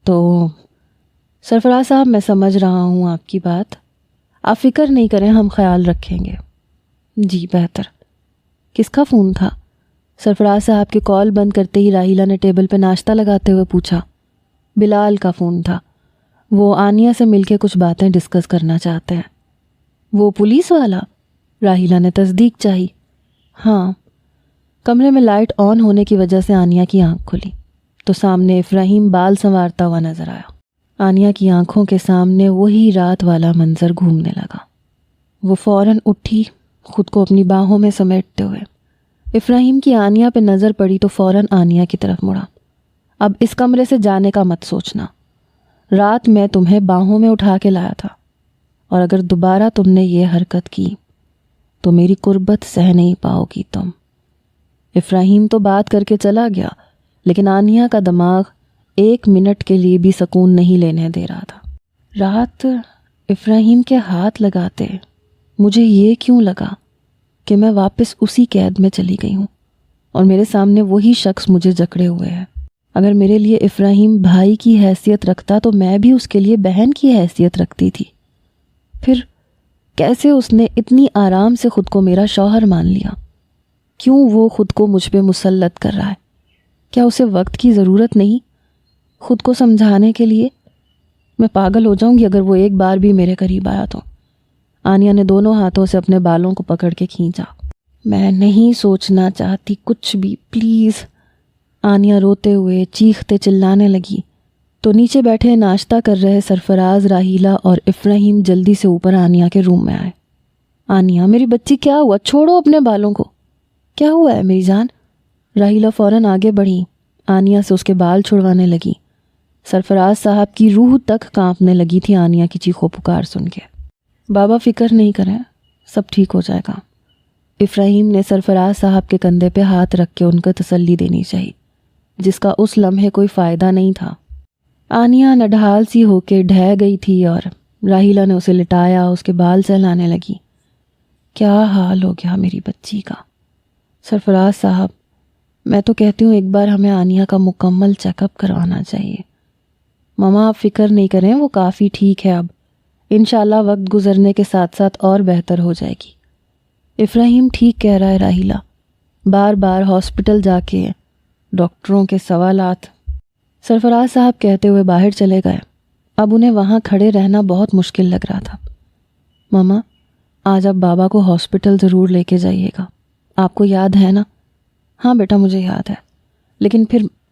تو سرفراز صاحب میں سمجھ رہا ہوں آپ کی بات، آپ فکر نہیں کریں، ہم خیال رکھیں گے۔ جی بہتر۔ کس کا فون تھا؟ سرفراز صاحب کے کال بند کرتے ہی راحیلہ نے ٹیبل پہ ناشتہ لگاتے ہوئے پوچھا۔ بلال کا فون تھا، وہ آنیہ سے مل کے کچھ باتیں ڈسکس کرنا چاہتے ہیں۔ وہ پولیس والا؟ راحیلہ نے تصدیق چاہی۔ ہاں۔ کمرے میں لائٹ آن ہونے کی وجہ سے آنیہ کی آنکھ کھلی تو سامنے افراہیم بال سنوارتا ہوا نظر آیا۔ آنیہ کی آنکھوں کے سامنے وہی رات والا منظر گھومنے لگا۔ وہ فوراً اٹھی، خود کو اپنی باہوں میں سمیٹتے ہوئے۔ افراہیم کی آنیہ پہ نظر پڑی تو فوراً آنیہ کی طرف مڑا۔ اب اس کمرے سے جانے کا مت سوچنا، رات میں تمہیں باہوں میں اٹھا کے لایا تھا، اور اگر دوبارہ تم نے یہ حرکت کی تو میری قربت سہ نہیں پاؤ گی تم۔ افراہیم تو بات کر کے چلا گیا، لیکن آنیہ کا دماغ ایک منٹ کے لیے بھی سکون نہیں لینے دے رہا تھا۔ رات افراہیم کے ہاتھ لگاتے مجھے یہ کیوں لگا کہ میں واپس اسی قید میں چلی گئی ہوں اور میرے سامنے وہی شخص مجھے جکڑے ہوئے ہے۔ اگر میرے لیے افراہیم بھائی کی حیثیت رکھتا تو میں بھی اس کے لیے بہن کی حیثیت رکھتی تھی۔ پھر کیسے اس نے اتنی آرام سے خود کو میرا شوہر مان لیا؟ کیوں وہ خود کو مجھ پہ مسلط کر رہا ہے؟ کیا اسے وقت کی ضرورت نہیں خود کو سمجھانے کے لیے؟ میں پاگل ہو جاؤں گی اگر وہ ایک بار بھی میرے قریب آیا تو۔ آنیہ نے دونوں ہاتھوں سے اپنے بالوں کو پکڑ کے کھینچا۔ میں نہیں سوچنا چاہتی کچھ بھی، پلیز۔ آنیہ روتے ہوئے چیختے چلانے لگی تو نیچے بیٹھے ناشتہ کر رہے سرفراز، راحیلہ اور افراہیم جلدی سے اوپر آنیہ کے روم میں آئے۔ آنیہ میری بچی کیا ہوا؟ چھوڑو اپنے بالوں کو۔ کیا ہوا ہے میری جان؟ راحیلہ فوراً آگے بڑھی، آنیہ سے اس کے بال چھڑوانے لگی۔ سرفراز صاحب کی روح تک کانپنے لگی تھی آنیہ کی چیخو پکار سن کے۔ بابا فکر نہیں کریں، سب ٹھیک ہو جائے گا۔ افراہیم نے سرفراز صاحب کے کندھے پہ ہاتھ رکھ کے ان کو تسلی دینی چاہی، جس کا اس لمحے کوئی فائدہ نہیں تھا۔ آنیہ نڈھال سی ہو کے ڈھہ گئی تھی اور راحیلہ نے اسے لٹایا، اس کے بال سہلانے لگی۔ کیا حال ہو گیا میری بچی کا؟ سرفراز صاحب میں تو کہتی ہوں ایک بار ہمیں آنیہ کا مکمل چیک اپ کروانا چاہیے۔ ماما آپ فکر نہیں کریں، وہ کافی ٹھیک ہے، اب انشاءاللہ وقت گزرنے کے ساتھ ساتھ اور بہتر ہو جائے گی۔ افراہیم ٹھیک کہہ رہا ہے راحیلہ، بار بار ہاسپٹل جا کے ڈاکٹروں کے سوالات۔ سرفراز صاحب کہتے ہوئے باہر چلے گئے۔ اب انہیں وہاں کھڑے رہنا بہت مشکل لگ رہا تھا۔ ماما آج آپ بابا کو ہاسپٹل ضرور لے کے جائیے گا، آپ کو یاد ہے نا؟ ہاں بیٹا مجھے یاد ہے، لیکن پھر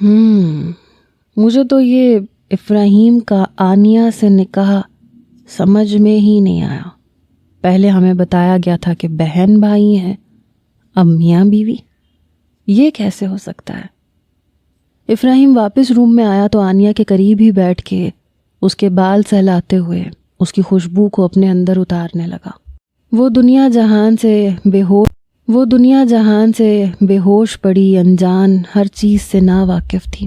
مجھے تو یہ افراہیم کا آنیہ سے نکاح سمجھ میں ہی نہیں آیا. پہلے ہمیں بتایا گیا تھا کہ بہن بھائی ہیں، اب میاں بیوی. یہ کیسے ہو سکتا ہے؟ افراہیم واپس روم میں آیا تو آنیہ کے قریب ہی بیٹھ کے اس کے بال سہلاتے ہوئے اس کی خوشبو کو اپنے اندر اتارنے لگا. وہ دنیا جہان سے بے ہوش پڑی، انجان، ہر چیز سے نا واقف تھی.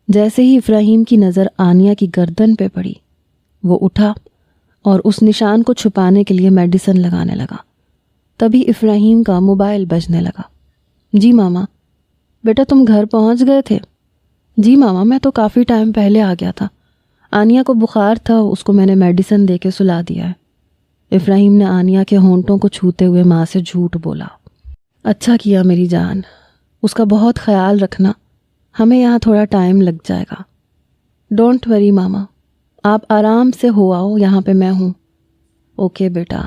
جیسے ہی افراہیم کی نظر آنیہ کی گردن پہ پڑی، وہ اٹھا اور اس نشان کو چھپانے کے لیے میڈیسن لگانے لگا. تبھی افراہیم کا موبائل بجنے لگا. جی ماما. بیٹا تم گھر پہنچ گئے تھے؟ جی ماما، میں تو کافی ٹائم پہلے آ گیا تھا. آنیہ کو بخار تھا، اس کو میں نے میڈیسن دے کے سلا دیا ہے. افراہیم نے آنیہ کے ہونٹوں کو چھوتے ہوئے ماں سے جھوٹ بولا. اچھا کیا میری جان، اس کا بہت خیال رکھنا، ہمیں یہاں تھوڑا ٹائم لگ جائے گا. ڈونٹ وری ماما، آپ آرام سے ہو آؤ، یہاں پہ میں ہوں. اوکے بیٹا.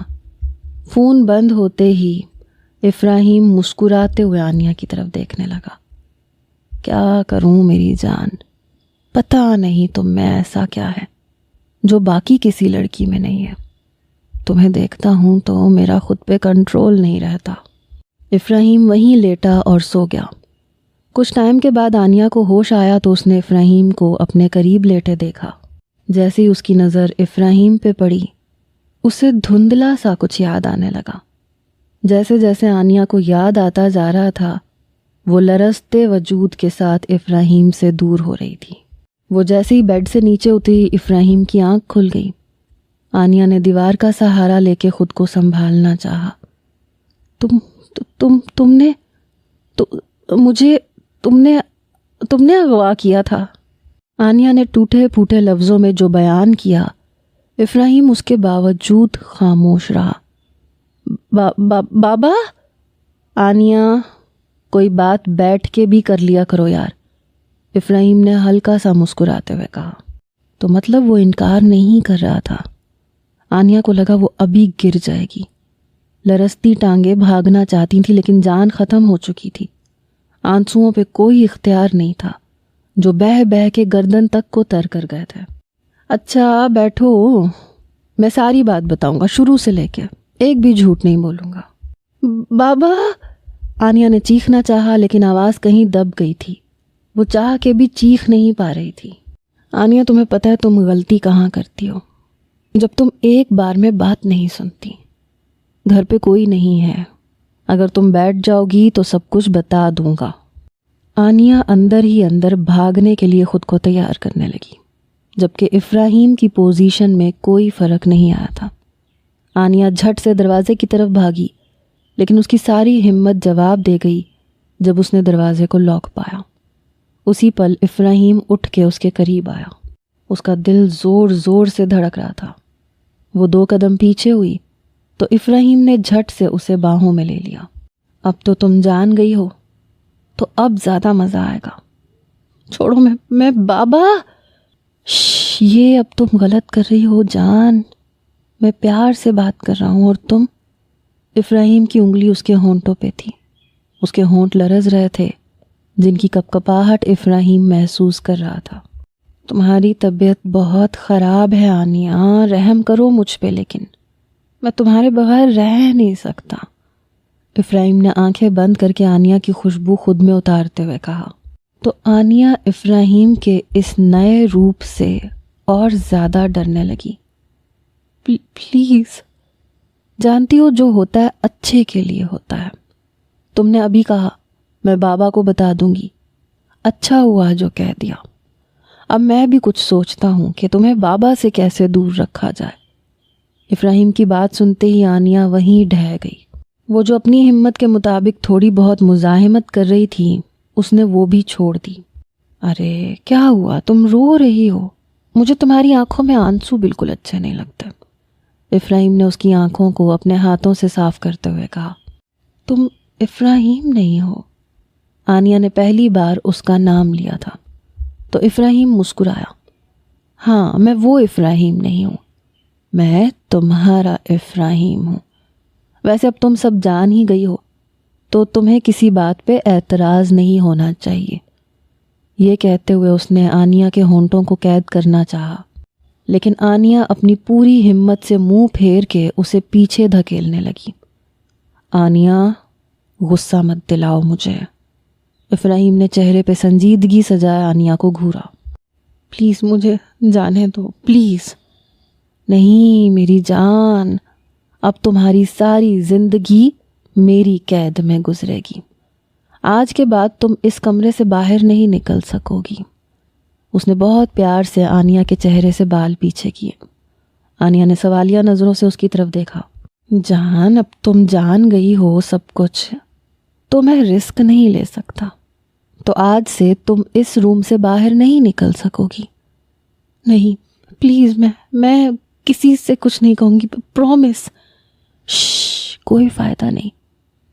فون بند ہوتے ہی افراہیم مسکراتے ہوئے آنیہ کی طرف دیکھنے لگا. کیا کروں میری جان، پتہ نہیں تم میں ایسا کیا ہے جو باقی کسی لڑکی میں نہیں ہے. تمہیں دیکھتا ہوں تو میرا خود پہ کنٹرول نہیں رہتا. افراہیم وہیں لیٹا اور سو گیا. کچھ ٹائم کے بعد آنیہ کو ہوش آیا تو اس نے افراہیم کو اپنے قریب لیٹے دیکھا. جیسے ہی اس کی نظر افراہیم پہ پڑی، اسے دھندلا سا کچھ یاد آنے لگا. جیسے جیسے آنیہ کو یاد آتا جا رہا تھا، وہ لرزتے وجود کے ساتھ افراہیم سے دور ہو رہی تھی. وہ جیسے ہی بیڈ سے نیچے اتری، افراہیم کی آنکھ کھل گئی. آنیہ نے دیوار کا سہارا لے کے خود کو سنبھالنا چاہا. تم نے اغوا کیا تھا. آنیہ نے ٹوٹے پھوٹے لفظوں میں جو بیان کیا، افراہیم اس کے باوجود خاموش رہا. بابا. آنیہ، کوئی بات بیٹھ کے بھی کر لیا کرو یار، افراہیم نے ہلکا سا مسکراتے ہوئے کہا. تو مطلب وہ انکار نہیں کر رہا تھا. آنیہ کو لگا وہ ابھی گر جائے گی. لرزتی ٹانگیں بھاگنا چاہتی تھیں لیکن جان ختم ہو چکی تھی. آنسوؤں پہ کوئی اختیار نہیں تھا جو بہہ بہہ کے گردن تک کو تر کر گئے تھے. اچھا بیٹھو، میں ساری بات بتاؤں گا شروع سے لے کے، ایک بھی جھوٹ نہیں بولوں گا. بابا. آنیہ نے چیخنا چاہا لیکن آواز کہیں دب گئی تھی. وہ چاہ کے بھی چیخ نہیں پا رہی تھی. آنیہ تمہیں پتہ ہے تم غلطی کہاں کرتی ہو، جب تم ایک بار میں بات نہیں سنتی. گھر پہ کوئی نہیں ہے، اگر تم بیٹھ جاؤ گی تو سب کچھ بتا دوں گا. آنیہ اندر ہی اندر بھاگنے کے لیے خود کو تیار کرنے لگی، جبکہ افراہیم کی پوزیشن میں کوئی فرق نہیں آیا تھا. آنیہ جھٹ سے دروازے کی طرف بھاگی لیکن اس کی ساری ہمت جواب دے گئی جب اس نے دروازے کو لاک پایا. اسی پل افراہیم اٹھ کے اس کے قریب آیا. اس کا دل زور زور سے دھڑک رہا تھا. وہ 2 قدم پیچھے ہوئی تو افراہیم نے جھٹ سے اسے باہوں میں لے لیا. اب تو تم جان گئی ہو تو اب زیادہ مزہ آئے گا. چھوڑو. میں بابا. یہ اب تم غلط کر رہی ہو جان، میں پیار سے بات کر رہا ہوں اور تم. افراہیم کی انگلی اس کے ہونٹوں پہ تھی. اس کے ہونٹ لرز رہے تھے جن کی کپکپاہٹ افراہیم محسوس کر رہا تھا. تمہاری طبیعت بہت خراب ہے آنیہ، رحم کرو مجھ پہ، لیکن میں تمہارے بغیر رہ نہیں سکتا. افراہیم نے آنکھیں بند کر کے آنیہ کی خوشبو خود میں اتارتے ہوئے کہا. تو آنیہ افراہیم کے اس نئے روپ سے اور زیادہ ڈرنے لگی. پلیز. جانتی ہو جو ہوتا ہے اچھے کے لیے ہوتا ہے. تم نے ابھی کہا میں بابا کو بتا دوں گی، اچھا ہوا جو کہہ دیا. اب میں بھی کچھ سوچتا ہوں کہ تمہیں بابا سے کیسے دور رکھا جائے. افراہیم کی بات سنتے ہی آنیہ وہیں ڈھہ گئی. وہ جو اپنی ہمت کے مطابق تھوڑی بہت مزاحمت کر رہی تھی، اس نے وہ بھی چھوڑ دی. ارے کیا ہوا، تم رو رہی ہو؟ مجھے تمہاری آنکھوں میں آنسو بالکل اچھے نہیں لگتے. افراہیم نے اس کی آنکھوں کو اپنے ہاتھوں سے صاف کرتے ہوئے کہا. تم افراہیم نہیں ہو. آنیہ نے پہلی بار اس کا نام لیا تھا تو افراہیم مسکرایا. ہاں، میں وہ افراہیم نہیں ہوں، میں تمہارا افراہیم ہوں. ویسے اب تم سب جان ہی گئی ہو تو تمہیں کسی بات پہ اعتراض نہیں ہونا چاہیے. یہ کہتے ہوئے اس نے آنیہ کے ہونٹوں کو قید کرنا چاہا، لیکن آنیہ اپنی پوری ہمت سے منہ پھیر کے اسے پیچھے دھکیلنے لگی۔ آنیہ، غصہ مت دلاؤ مجھے۔ افراہیم نے چہرے پہ سنجیدگی سجائے آنیہ کو گھورا۔ پلیز مجھے جانے دو، پلیز۔ نہیں میری جان، اب تمہاری ساری زندگی میری قید میں گزرے گی۔ آج کے بعد تم اس کمرے سے باہر نہیں نکل سکو گی۔ اس نے بہت پیار سے آنیہ کے چہرے سے بال پیچھے کیے۔ آنیہ نے سوالیہ نظروں سے اس کی طرف دیکھا۔ جان، اب تم جان گئی ہو سب کچھ تو میں رسک نہیں لے سکتا، تو آج سے تم اس روم سے باہر نہیں نکل سکو گی۔ نہیں پلیز، میں کسی سے کچھ نہیں کہوں گی، پرومس۔ کوئی فائدہ نہیں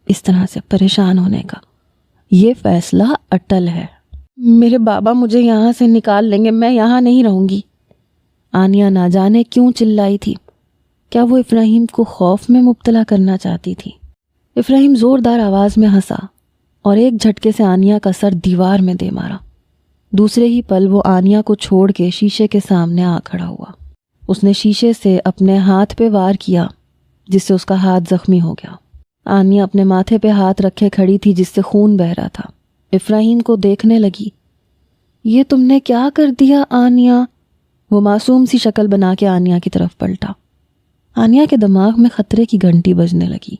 اس طرح سے پریشان ہونے کا، یہ فیصلہ اٹل ہے۔ میرے بابا مجھے یہاں سے نکال لیں گے، میں یہاں نہیں رہوں گی۔ آنیہ نہ جانے کیوں چلائی تھی، کیا وہ افراہیم کو خوف میں مبتلا کرنا چاہتی تھی؟ افراہیم زوردار آواز میں ہنسا اور ایک جھٹکے سے آنیہ کا سر دیوار میں دے مارا۔ دوسرے ہی پل وہ آنیہ کو چھوڑ کے شیشے کے سامنے آ کھڑا ہوا۔ اس نے شیشے سے اپنے ہاتھ پہ وار کیا جس سے اس کا ہاتھ زخمی ہو گیا۔ آنیہ اپنے ماتھے پہ ہاتھ رکھے کھڑی تھی جس سے خون بہہ رہا تھا۔ افراہیم کو دیکھنے لگی۔ یہ تم نے کیا کر دیا آنیہ؟ وہ معصوم سی شکل بنا کے آنیہ کی طرف پلٹا۔ آنیہ کے دماغ میں خطرے کی گھنٹی بجنے لگی۔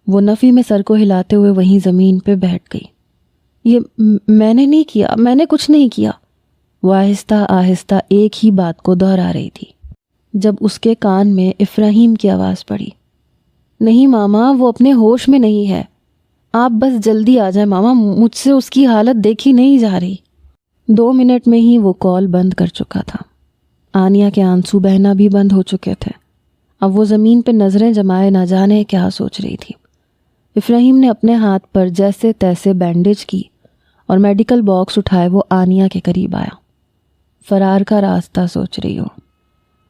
وہ نفی میں سر کو ہلاتے ہوئے وہیں زمین پہ بیٹھ گئی۔ یہ میں نے نہیں کیا، میں نے کچھ نہیں کیا۔ وہ آہستہ آہستہ ایک ہی بات کو دہرا رہی تھی جب اس کے کان میں افراہیم کی آواز پڑی۔ نہیں ماما، وہ اپنے ہوش میں نہیں ہے، آپ بس جلدی آ جائیں ماما، مجھ سے اس کی حالت دیکھی نہیں جا رہی۔ 2 منٹ میں ہی وہ کال بند کر چکا تھا۔ آنیہ کے آنسو بہنا بھی بند ہو چکے تھے۔ اب وہ زمین پہ نظریں جمائے نہ جانے کیا سوچ رہی تھی۔ افراہیم نے اپنے ہاتھ پر جیسے تیسے بینڈیج کی اور میڈیکل باکس اٹھائے وہ آنیہ کے قریب آیا۔ فرار کا راستہ سوچ رہی ہو؟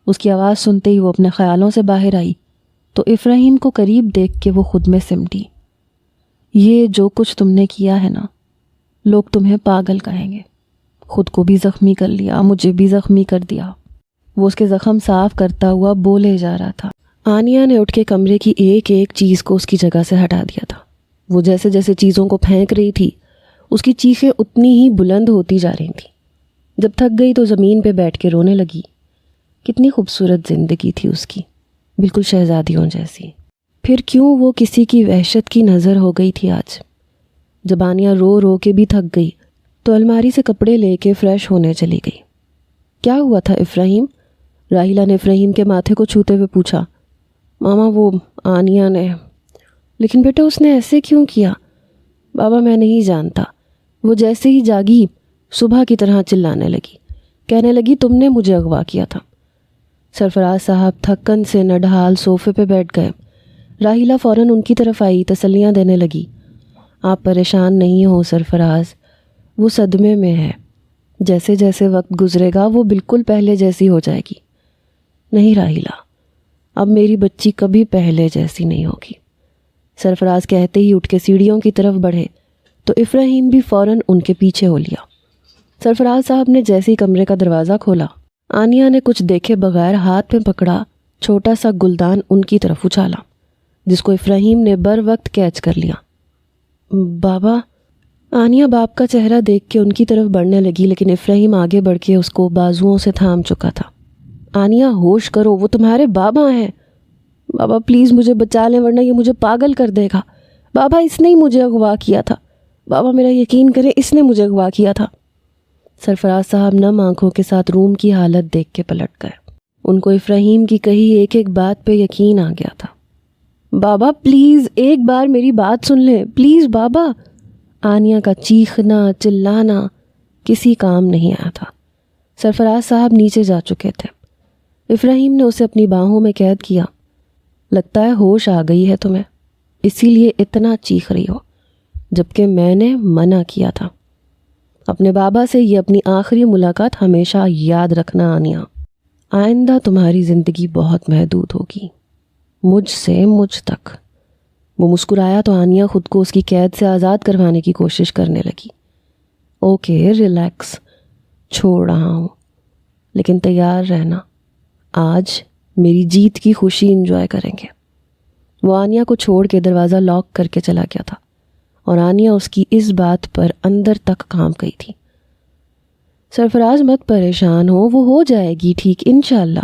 اس کی آواز سنتے ہی وہ اپنے خیالوں سے باہر آئی تو افراہیم کو قریب دیکھ کے وہ خود میں سمٹی۔ یہ جو کچھ تم نے کیا ہے نا، لوگ تمہیں پاگل کہیں گے۔ خود کو بھی زخمی کر لیا، مجھے بھی زخمی کر دیا۔ وہ اس کے زخم صاف کرتا ہوا بولے جا رہا تھا۔ آنیہ نے اٹھ کے کمرے کی ایک ایک چیز کو اس کی جگہ سے ہٹا دیا تھا۔ وہ جیسے جیسے چیزوں کو پھینک رہی تھی اس کی چیخیں اتنی ہی بلند ہوتی جا رہی تھیں۔ جب تھک گئی تو زمین پہ بیٹھ کے رونے لگی۔ کتنی خوبصورت زندگی تھی اس کی، بالکل شہزادیوں جیسی۔ پھر کیوں وہ کسی کی وحشت کی نظر ہو گئی تھی آج؟ جب آنیہ رو رو کے بھی تھک گئی تو الماری سے کپڑے لے کے فریش ہونے چلی گئی۔ کیا ہوا تھا افراہیم؟ راحیلہ نے افراہیم کے ماتھے کو چھوتے ہوئے پوچھا۔ ماما وہ آنیہ نے… لیکن بیٹا اس نے ایسے کیوں کیا؟ بابا میں نہیں جانتا۔ وہ جیسے ہی جاگی صبح کی طرح چلانے لگی، کہنے لگی تم نے مجھے اغوا کیا تھا۔ سرفراز صاحب تھکن سے نڈھال صوفے پہ بیٹھ گئے۔ راحیلہ فوراً ان کی طرف آئی، تسلیاں دینے لگی۔ آپ پریشان نہیں ہو سرفراز، وہ صدمے میں ہے، جیسے جیسے وقت گزرے گا وہ بالکل پہلے جیسی ہو جائے گی۔ نہیں راحیلہ، اب میری بچی کبھی پہلے جیسی نہیں ہوگی۔ سرفراز کہتے ہی اٹھ کے سیڑھیوں کی طرف بڑھے تو افراہیم بھی فوراً ان کے پیچھے ہو لیا۔ سرفراز صاحب نے جیسے ہی کمرے کا دروازہ کھولا، آنیہ نے کچھ دیکھے بغیر ہاتھ میں پکڑا چھوٹا سا گلدان ان کی طرف اچھالا، جس کو افراہیم نے بر وقت کیچ کر لیا۔ بابا؟ آنیہ باپ کا چہرہ دیکھ کے ان کی طرف بڑھنے لگی، لیکن افراہیم آگے بڑھ کے اس کو بازوؤں سے تھام چکا تھا۔ آنیہ ہوش کرو، وہ تمہارے بابا ہیں۔ بابا پلیز مجھے بچا لیں ورنہ یہ مجھے پاگل کر دے گا۔ بابا اس نے ہی مجھے اغوا کیا تھا، بابا میرا یقین کریں، اس نے مجھے اغوا کیا تھا۔ سرفراز صاحب نم آنکھوں کے ساتھ روم کی حالت دیکھ کے پلٹ گئے۔ ان کو افراہیم کی کہی ایک ایک بات پہ یقین آ گیا تھا۔ بابا پلیز ایک بار میری بات سن لیں، پلیز بابا۔ آنیہ کا چیخنا چلانا کسی کام نہیں آیا تھا۔ سرفراز صاحب نیچے جا چکے تھے۔ افراہیم نے اسے اپنی باہوں میں قید کیا۔ لگتا ہے ہوش آ گئی ہے تمہیں، اسی لیے اتنا چیخ رہی ہو، جبکہ میں نے منع کیا تھا۔ اپنے بابا سے یہ اپنی آخری ملاقات ہمیشہ یاد رکھنا آنیہ۔ آئندہ تمہاری زندگی بہت محدود ہوگی، مجھ سے مجھ تک۔ وہ مسکرایا تو آنیہ خود کو اس کی قید سے آزاد کروانے کی کوشش کرنے لگی۔ اوکے ریلیکس، چھوڑ رہا ہوں، لیکن تیار رہنا، آج میری جیت کی خوشی انجوائے کریں گے۔ وہ آنیا کو چھوڑ کے دروازہ لاک کر کے چلا گیا تھا اور آنیا اس کی اس بات پر اندر تک کانپ گئی تھی۔ سرفراز مت پریشان ہو جائے گی ٹھیک انشاءاللہ۔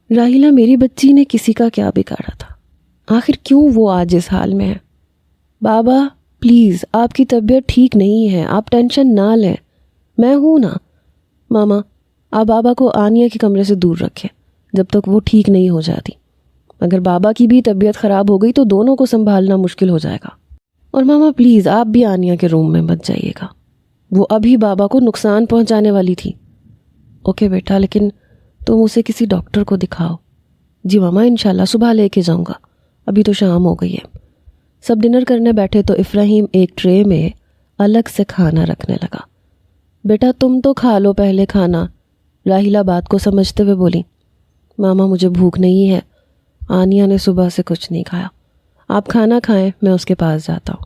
راحیلہ میری بچی نے کسی کا کیا بگاڑا تھا؟ آخر کیوں وہ آج اس حال میں ہے؟ بابا پلیز، آپ کی طبیعت ٹھیک نہیں ہے، آپ ٹینشن نہ لیں، میں ہوں نا۔ ماما آپ بابا کو آنیا کے کمرے سے دور رکھیں جب تک وہ ٹھیک نہیں ہو جاتی۔ اگر بابا کی بھی طبیعت خراب ہو گئی تو دونوں کو سنبھالنا مشکل ہو جائے گا۔ اور ماما پلیز آپ بھی آنیا کے روم میں مت جائیے گا، وہ ابھی بابا کو نقصان پہنچانے والی تھی۔ اوکے بیٹا، لیکن تم اسے کسی ڈاکٹر کو دکھاؤ۔ جی ماما انشاءاللہ صبح لے کے جاؤں گا، ابھی تو شام ہو گئی ہے۔ سب ڈنر کرنے بیٹھے تو افراہیم ایک ٹرے میں الگ سے کھانا رکھنے لگا۔ بیٹا تم تو کھا لو پہلے کھانا، راحیلہ بات کو سمجھتے ہوئے بولی۔ ماما مجھے بھوک نہیں ہے، آنیا نے صبح سے کچھ نہیں کھایا، آپ کھانا کھائیں، میں اس کے پاس جاتا ہوں۔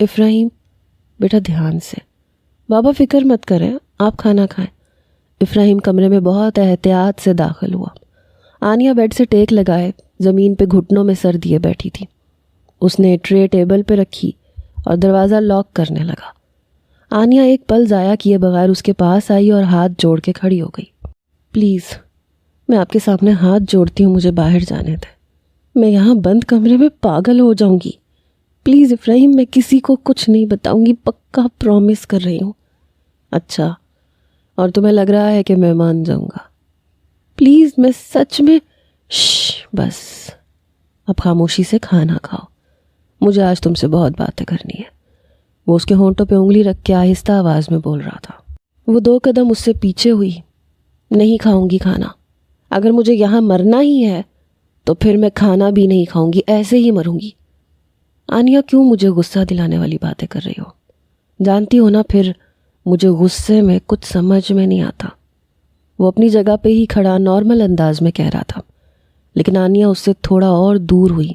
افراہیم بیٹا دھیان سے، بابا فکر مت کریں، آپ کھانا کھائیں۔ افراہیم کمرے میں بہت احتیاط سے داخل ہوا۔ آنیا بیڈ سے ٹیک لگائے زمین پہ گھٹنوں میں سر دیے بیٹھی تھی۔ اس نے ٹرے ٹیبل پہ رکھی اور دروازہ لاک کرنے لگا۔ آنیا ایک پل ضائع کیے بغیر اس کے پاس آئی اور ہاتھ جوڑ کے کھڑی ہو گئی۔ پلیز میں آپ کے سامنے ہاتھ جوڑتی ہوں، مجھے باہر جانے دیں، میں یہاں بند کمرے میں پاگل ہو جاؤں گی۔ پلیز افراہیم میں کسی کو کچھ نہیں بتاؤں گی، پکا پرومس کر رہی ہوں۔ اچھا، اور تمہیں لگ رہا ہے کہ میں مان جاؤں گا؟ پلیز میں سچ میں بس اب خاموشی سے کھانا کھاؤ، مجھے آج تم سے بہت باتیں کرنی ہے۔ وہ اس کے ہونٹوں پہ انگلی رکھ کے آہستہ آواز میں بول رہا تھا۔ وہ 2 قدم اس سے پیچھے ہوئی۔ نہیں کھاؤں گی کھانا، اگر مجھے یہاں مرنا ہی ہے تو پھر میں کھانا بھی نہیں کھاؤں گی، ایسے ہی مروں گی۔ آنیا کیوں مجھے غصہ دلانے والی باتیں کر رہی ہو؟ جانتی ہو نا پھر مجھے غصے میں کچھ سمجھ میں نہیں آتا۔ وہ اپنی جگہ پہ ہی کھڑا نارمل انداز میں کہہ رہا تھا، لیکن آنیا اس سے تھوڑا اور دور ہوئی۔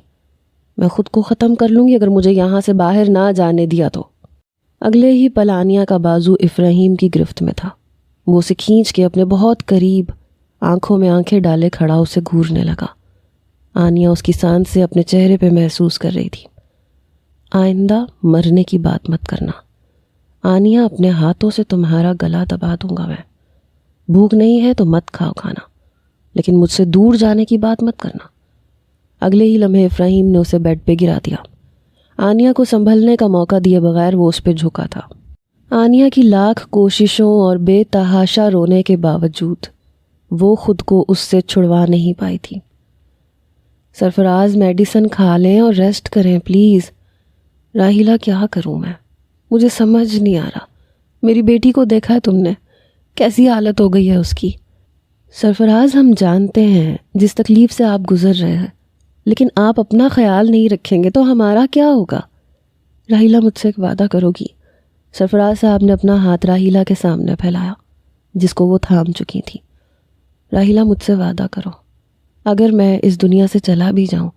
میں خود کو ختم کر لوں گی اگر مجھے یہاں سے باہر نہ جانے دیا تو۔ اگلے ہی پل آنیا کا بازو افراہیم کی گرفت میں تھا۔ وہ اسے کھینچ کے اپنے بہت قریب آنکھوں میں آنکھیں ڈالے کھڑا اسے گھورنے لگا۔ آنیا اس کی سانس سے اپنے چہرے پہ محسوس کر رہی تھی۔ آئندہ مرنے کی بات مت کرنا آنیا، اپنے ہاتھوں سے تمہارا گلا دبا دوں گا میں۔ بھوک نہیں ہے تو مت کھاؤ کھانا، لیکن مجھ سے دور جانے کی بات مت کرنا۔ اگلے ہی لمحے افراہیم نے اسے بیڈ پہ گرا دیا۔ آنیا کو سنبھلنے کا موقع دیے بغیر وہ اس پہ جھکا تھا۔ آنیا کی لاکھ کوششوں اور بے تحاشا رونے کے باوجود وہ خود کو اس سے چھڑوا نہیں پائی تھی۔ سرفراز میڈیسن کھا لیں اور ریسٹ کریں پلیز۔ راحیلہ کیا کروں میں، مجھے سمجھ نہیں آ رہا۔ میری بیٹی کو دیکھا ہے تم نے، کیسی حالت ہو گئی ہے اس کی۔ سرفراز ہم جانتے ہیں جس تکلیف سے آپ گزر رہے ہیں، لیکن آپ اپنا خیال نہیں رکھیں گے تو ہمارا کیا ہوگا؟ راحیلہ مجھ سے ایک وعدہ کرو گی؟ سرفراز صاحب نے اپنا ہاتھ راحیلہ کے سامنے پھیلایا جس کو وہ تھام چکی تھی۔ راحیلہ مجھ سے وعدہ کرو، اگر میں اس دنیا سے چلا بھی جاؤں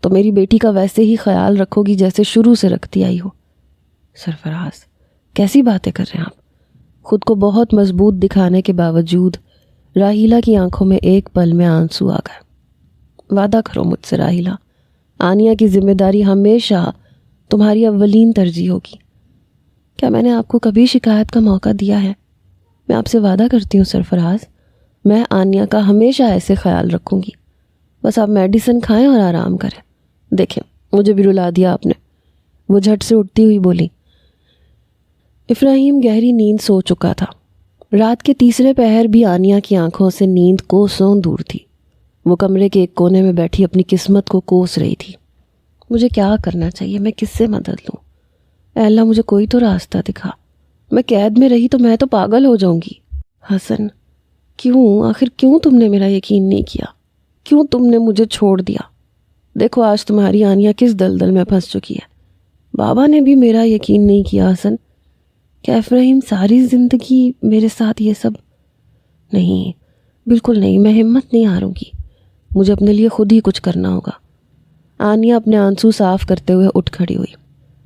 تو میری بیٹی کا ویسے ہی خیال رکھو گی جیسے شروع سے رکھتی آئی ہو۔ سرفراز کیسی باتیں کر رہے ہیں آپ؟ خود کو بہت مضبوط دکھانے کے باوجود راحیلہ کی آنکھوں میں ایک پل میں آنسو آ گئے۔ وعدہ کرو مجھ سے راحیلہ، آنیا کی ذمہ داری ہمیشہ تمہاری اولین ترجیح ہوگی۔ کیا میں نے آپ کو کبھی شکایت کا موقع دیا ہے؟ میں آپ سے وعدہ کرتی ہوں سرفراز، میں آنیا کا ہمیشہ ایسے خیال رکھوں گی۔ بس آپ میڈیسن کھائیں اور آرام کریں۔ دیکھیں مجھے بھی رلا دیا آپ نے، وہ جھٹ سے اٹھتی ہوئی بولی۔ افراہیم گہری نیند سو چکا تھا۔ رات کے تیسرے پہر بھی آنیا کی آنکھوں سے نیند کوسوں دور تھی۔ وہ کمرے کے ایک کونے میں بیٹھی اپنی قسمت کو کوس رہی تھی۔ مجھے کیا کرنا چاہیے، میں کس سے مدد لوں؟ اے اللہ مجھے کوئی تو راستہ دکھا، میں قید میں رہی تو میں تو پاگل ہو جاؤں گی۔ حسن آخر کیوں تم نے میرا یقین نہیں کیا؟ کیوں تم نے مجھے چھوڑ دیا؟ دیکھو آج تمہاری آنیا کس دلدل میں پھنس چکی ہے۔ بابا نے بھی میرا یقین نہیں کیا حسن۔ کیا افراہیم ساری زندگی میرے ساتھ یہ سب؟ نہیں، بالکل نہیں، میں ہمت نہیں ہاروں گی، مجھے اپنے لیے خود ہی کچھ کرنا ہوگا۔ آنیا اپنے آنسو صاف کرتے ہوئے اٹھ کھڑی ہوئی،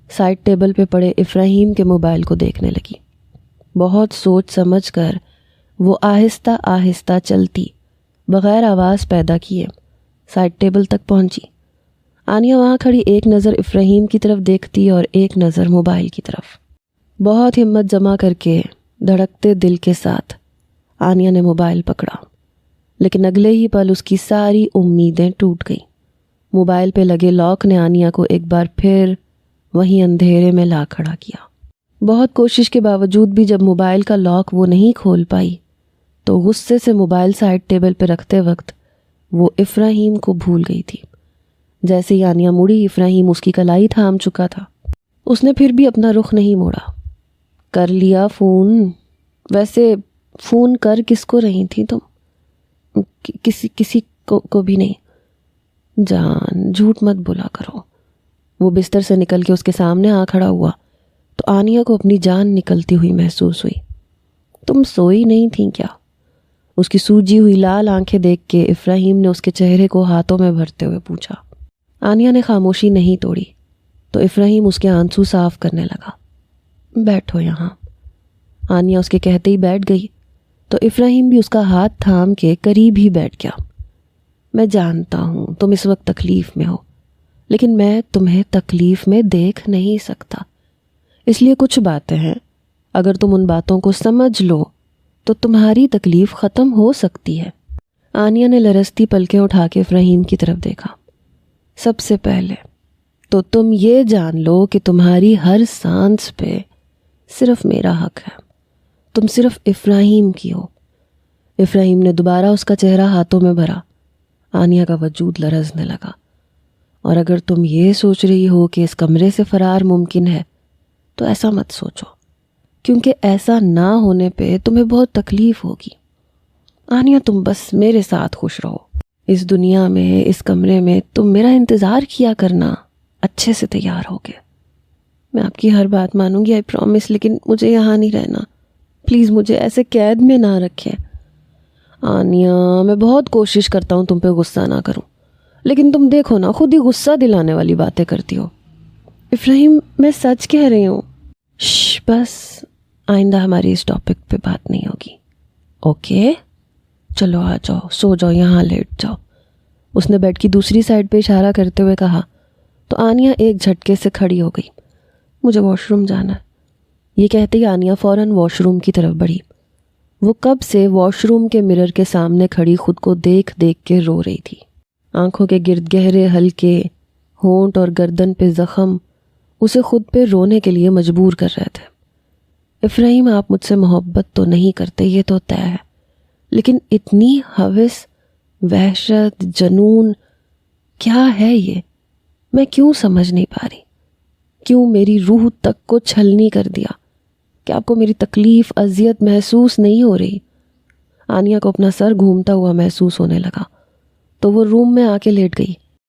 سائڈ ٹیبل پہ پڑے افراہیم کے موبائل کو دیکھنے لگی۔ بہت سوچ سمجھ کر وہ آہستہ آہستہ چلتی بغیر آواز پیدا کیے سائڈ ٹیبل تک پہنچی۔ آنیہ وہاں کھڑی ایک نظر افراہیم کی طرف دیکھتی اور ایک نظر موبائل کی طرف۔ بہت ہمت جمع کر کے دھڑکتے دل کے ساتھ آنیہ نے موبائل پکڑا، لیکن اگلے ہی پل اس کی ساری امیدیں ٹوٹ گئیں۔ موبائل پہ لگے لاک نے آنیہ کو ایک بار پھر وہیں اندھیرے میں لا کھڑا کیا۔ بہت کوشش کے باوجود بھی جب موبائل کا لاک وہ نہیں کھول پائی تو غصے سے موبائل سائڈ ٹیبل پہ رکھتے وقت وہ افراہیم کو بھول گئی تھی۔ جیسے ہی آنیہ مڑی، افراہیم اس کی کلائی تھام چکا تھا۔ اس نے پھر بھی اپنا رخ نہیں موڑا۔ کر لیا فون؟ ویسے فون کر کس کو رہی تھی تم؟ کسی کو بھی نہیں۔ جان، جھوٹ مت بولا کرو۔ وہ بستر سے نکل کے اس کے سامنے آ کھڑا ہوا تو آنیہ کو اپنی جان نکلتی ہوئی محسوس ہوئی۔ تم سوئی نہیں تھیں کیا؟ اس کی سوجی ہوئی لال آنکھیں دیکھ کے افراہیم نے اس کے چہرے کو ہاتھوں میں بھرتے ہوئے پوچھا۔ آنیہ نے خاموشی نہیں توڑی تو افراہیم اس کے آنسو صاف کرنے لگا۔ بیٹھو یہاں۔ آنیہ اس کے کہتے ہی بیٹھ گئی تو افراہیم بھی اس کا ہاتھ تھام کے قریب ہی بیٹھ گیا۔ میں جانتا ہوں تم اس وقت تکلیف میں ہو، لیکن میں تمہیں تکلیف میں دیکھ نہیں سکتا، اس لیے کچھ باتیں ہیں، اگر تم ان باتوں کو سمجھ لو تو تمہاری تکلیف ختم ہو سکتی ہے۔ آنیہ نے لرزتی پلکیں اٹھا کے افراہیم کی طرف دیکھا۔ سب سے پہلے تو تم یہ جان لو کہ تمہاری ہر سانس پہ صرف میرا حق ہے، تم صرف افراہیم کی ہو۔ افراہیم نے دوبارہ اس کا چہرہ ہاتھوں میں بھرا۔ آنیہ کا وجود لرزنے لگا۔ اور اگر تم یہ سوچ رہی ہو کہ اس کمرے سے فرار ممکن ہے تو ایسا مت سوچو، کیونکہ ایسا نہ ہونے پہ تمہیں بہت تکلیف ہوگی۔ آنیہ تم بس میرے ساتھ خوش رہو، اس دنیا میں، اس کمرے میں تم میرا انتظار کیا کرنا، اچھے سے تیار ہوگے۔ میں آپ کی ہر بات مانوں گی، آئی پرومس، لیکن مجھے یہاں نہیں رہنا، پلیز مجھے ایسے قید میں نہ رکھیں۔ آنیہ میں بہت کوشش کرتا ہوں تم پہ غصہ نہ کروں، لیکن تم دیکھو نا، خود ہی غصہ دلانے والی باتیں کرتی ہو۔ افراہیم میں سچ کہہ رہی ہوں۔ بس آئندہ ہماری اس ٹاپک پہ بات نہیں ہوگی، اوکے؟ چلو آ جاؤ، سو جاؤ، یہاں لیٹ جاؤ، اس نے بیڈ کی دوسری سائڈ پہ اشارہ کرتے ہوئے کہا تو آنیہ ایک جھٹکے سے کھڑی ہو گئی۔ مجھے واش روم جانا ہے، یہ کہتے ہی آنیہ فوراً واش روم کی طرف بڑھی۔ وہ کب سے واش روم کے مرر کے سامنے کھڑی خود کو دیکھ دیکھ کے رو رہی تھی۔ آنکھوں کے گرد گہرے ہلکے ہونٹ اور گردن پہ زخم اسے خود پہ رونے کے لیے مجبور کر رہے تھے۔ افراہیم، آپ مجھ سے محبت تو نہیں کرتے، یہ تو طے ہے، لیکن اتنی ہوس، وحشت، جنون کیا ہے یہ؟ میں کیوں سمجھ نہیں پا رہی؟ کیوں میری روح تک کو چھلنی کر دیا؟ کہ آپ کو میری تکلیف، اذیت محسوس نہیں ہو رہی؟ آنیہ کو اپنا سر گھومتا ہوا محسوس ہونے لگا تو وہ روم میں آ کے لیٹ گئی۔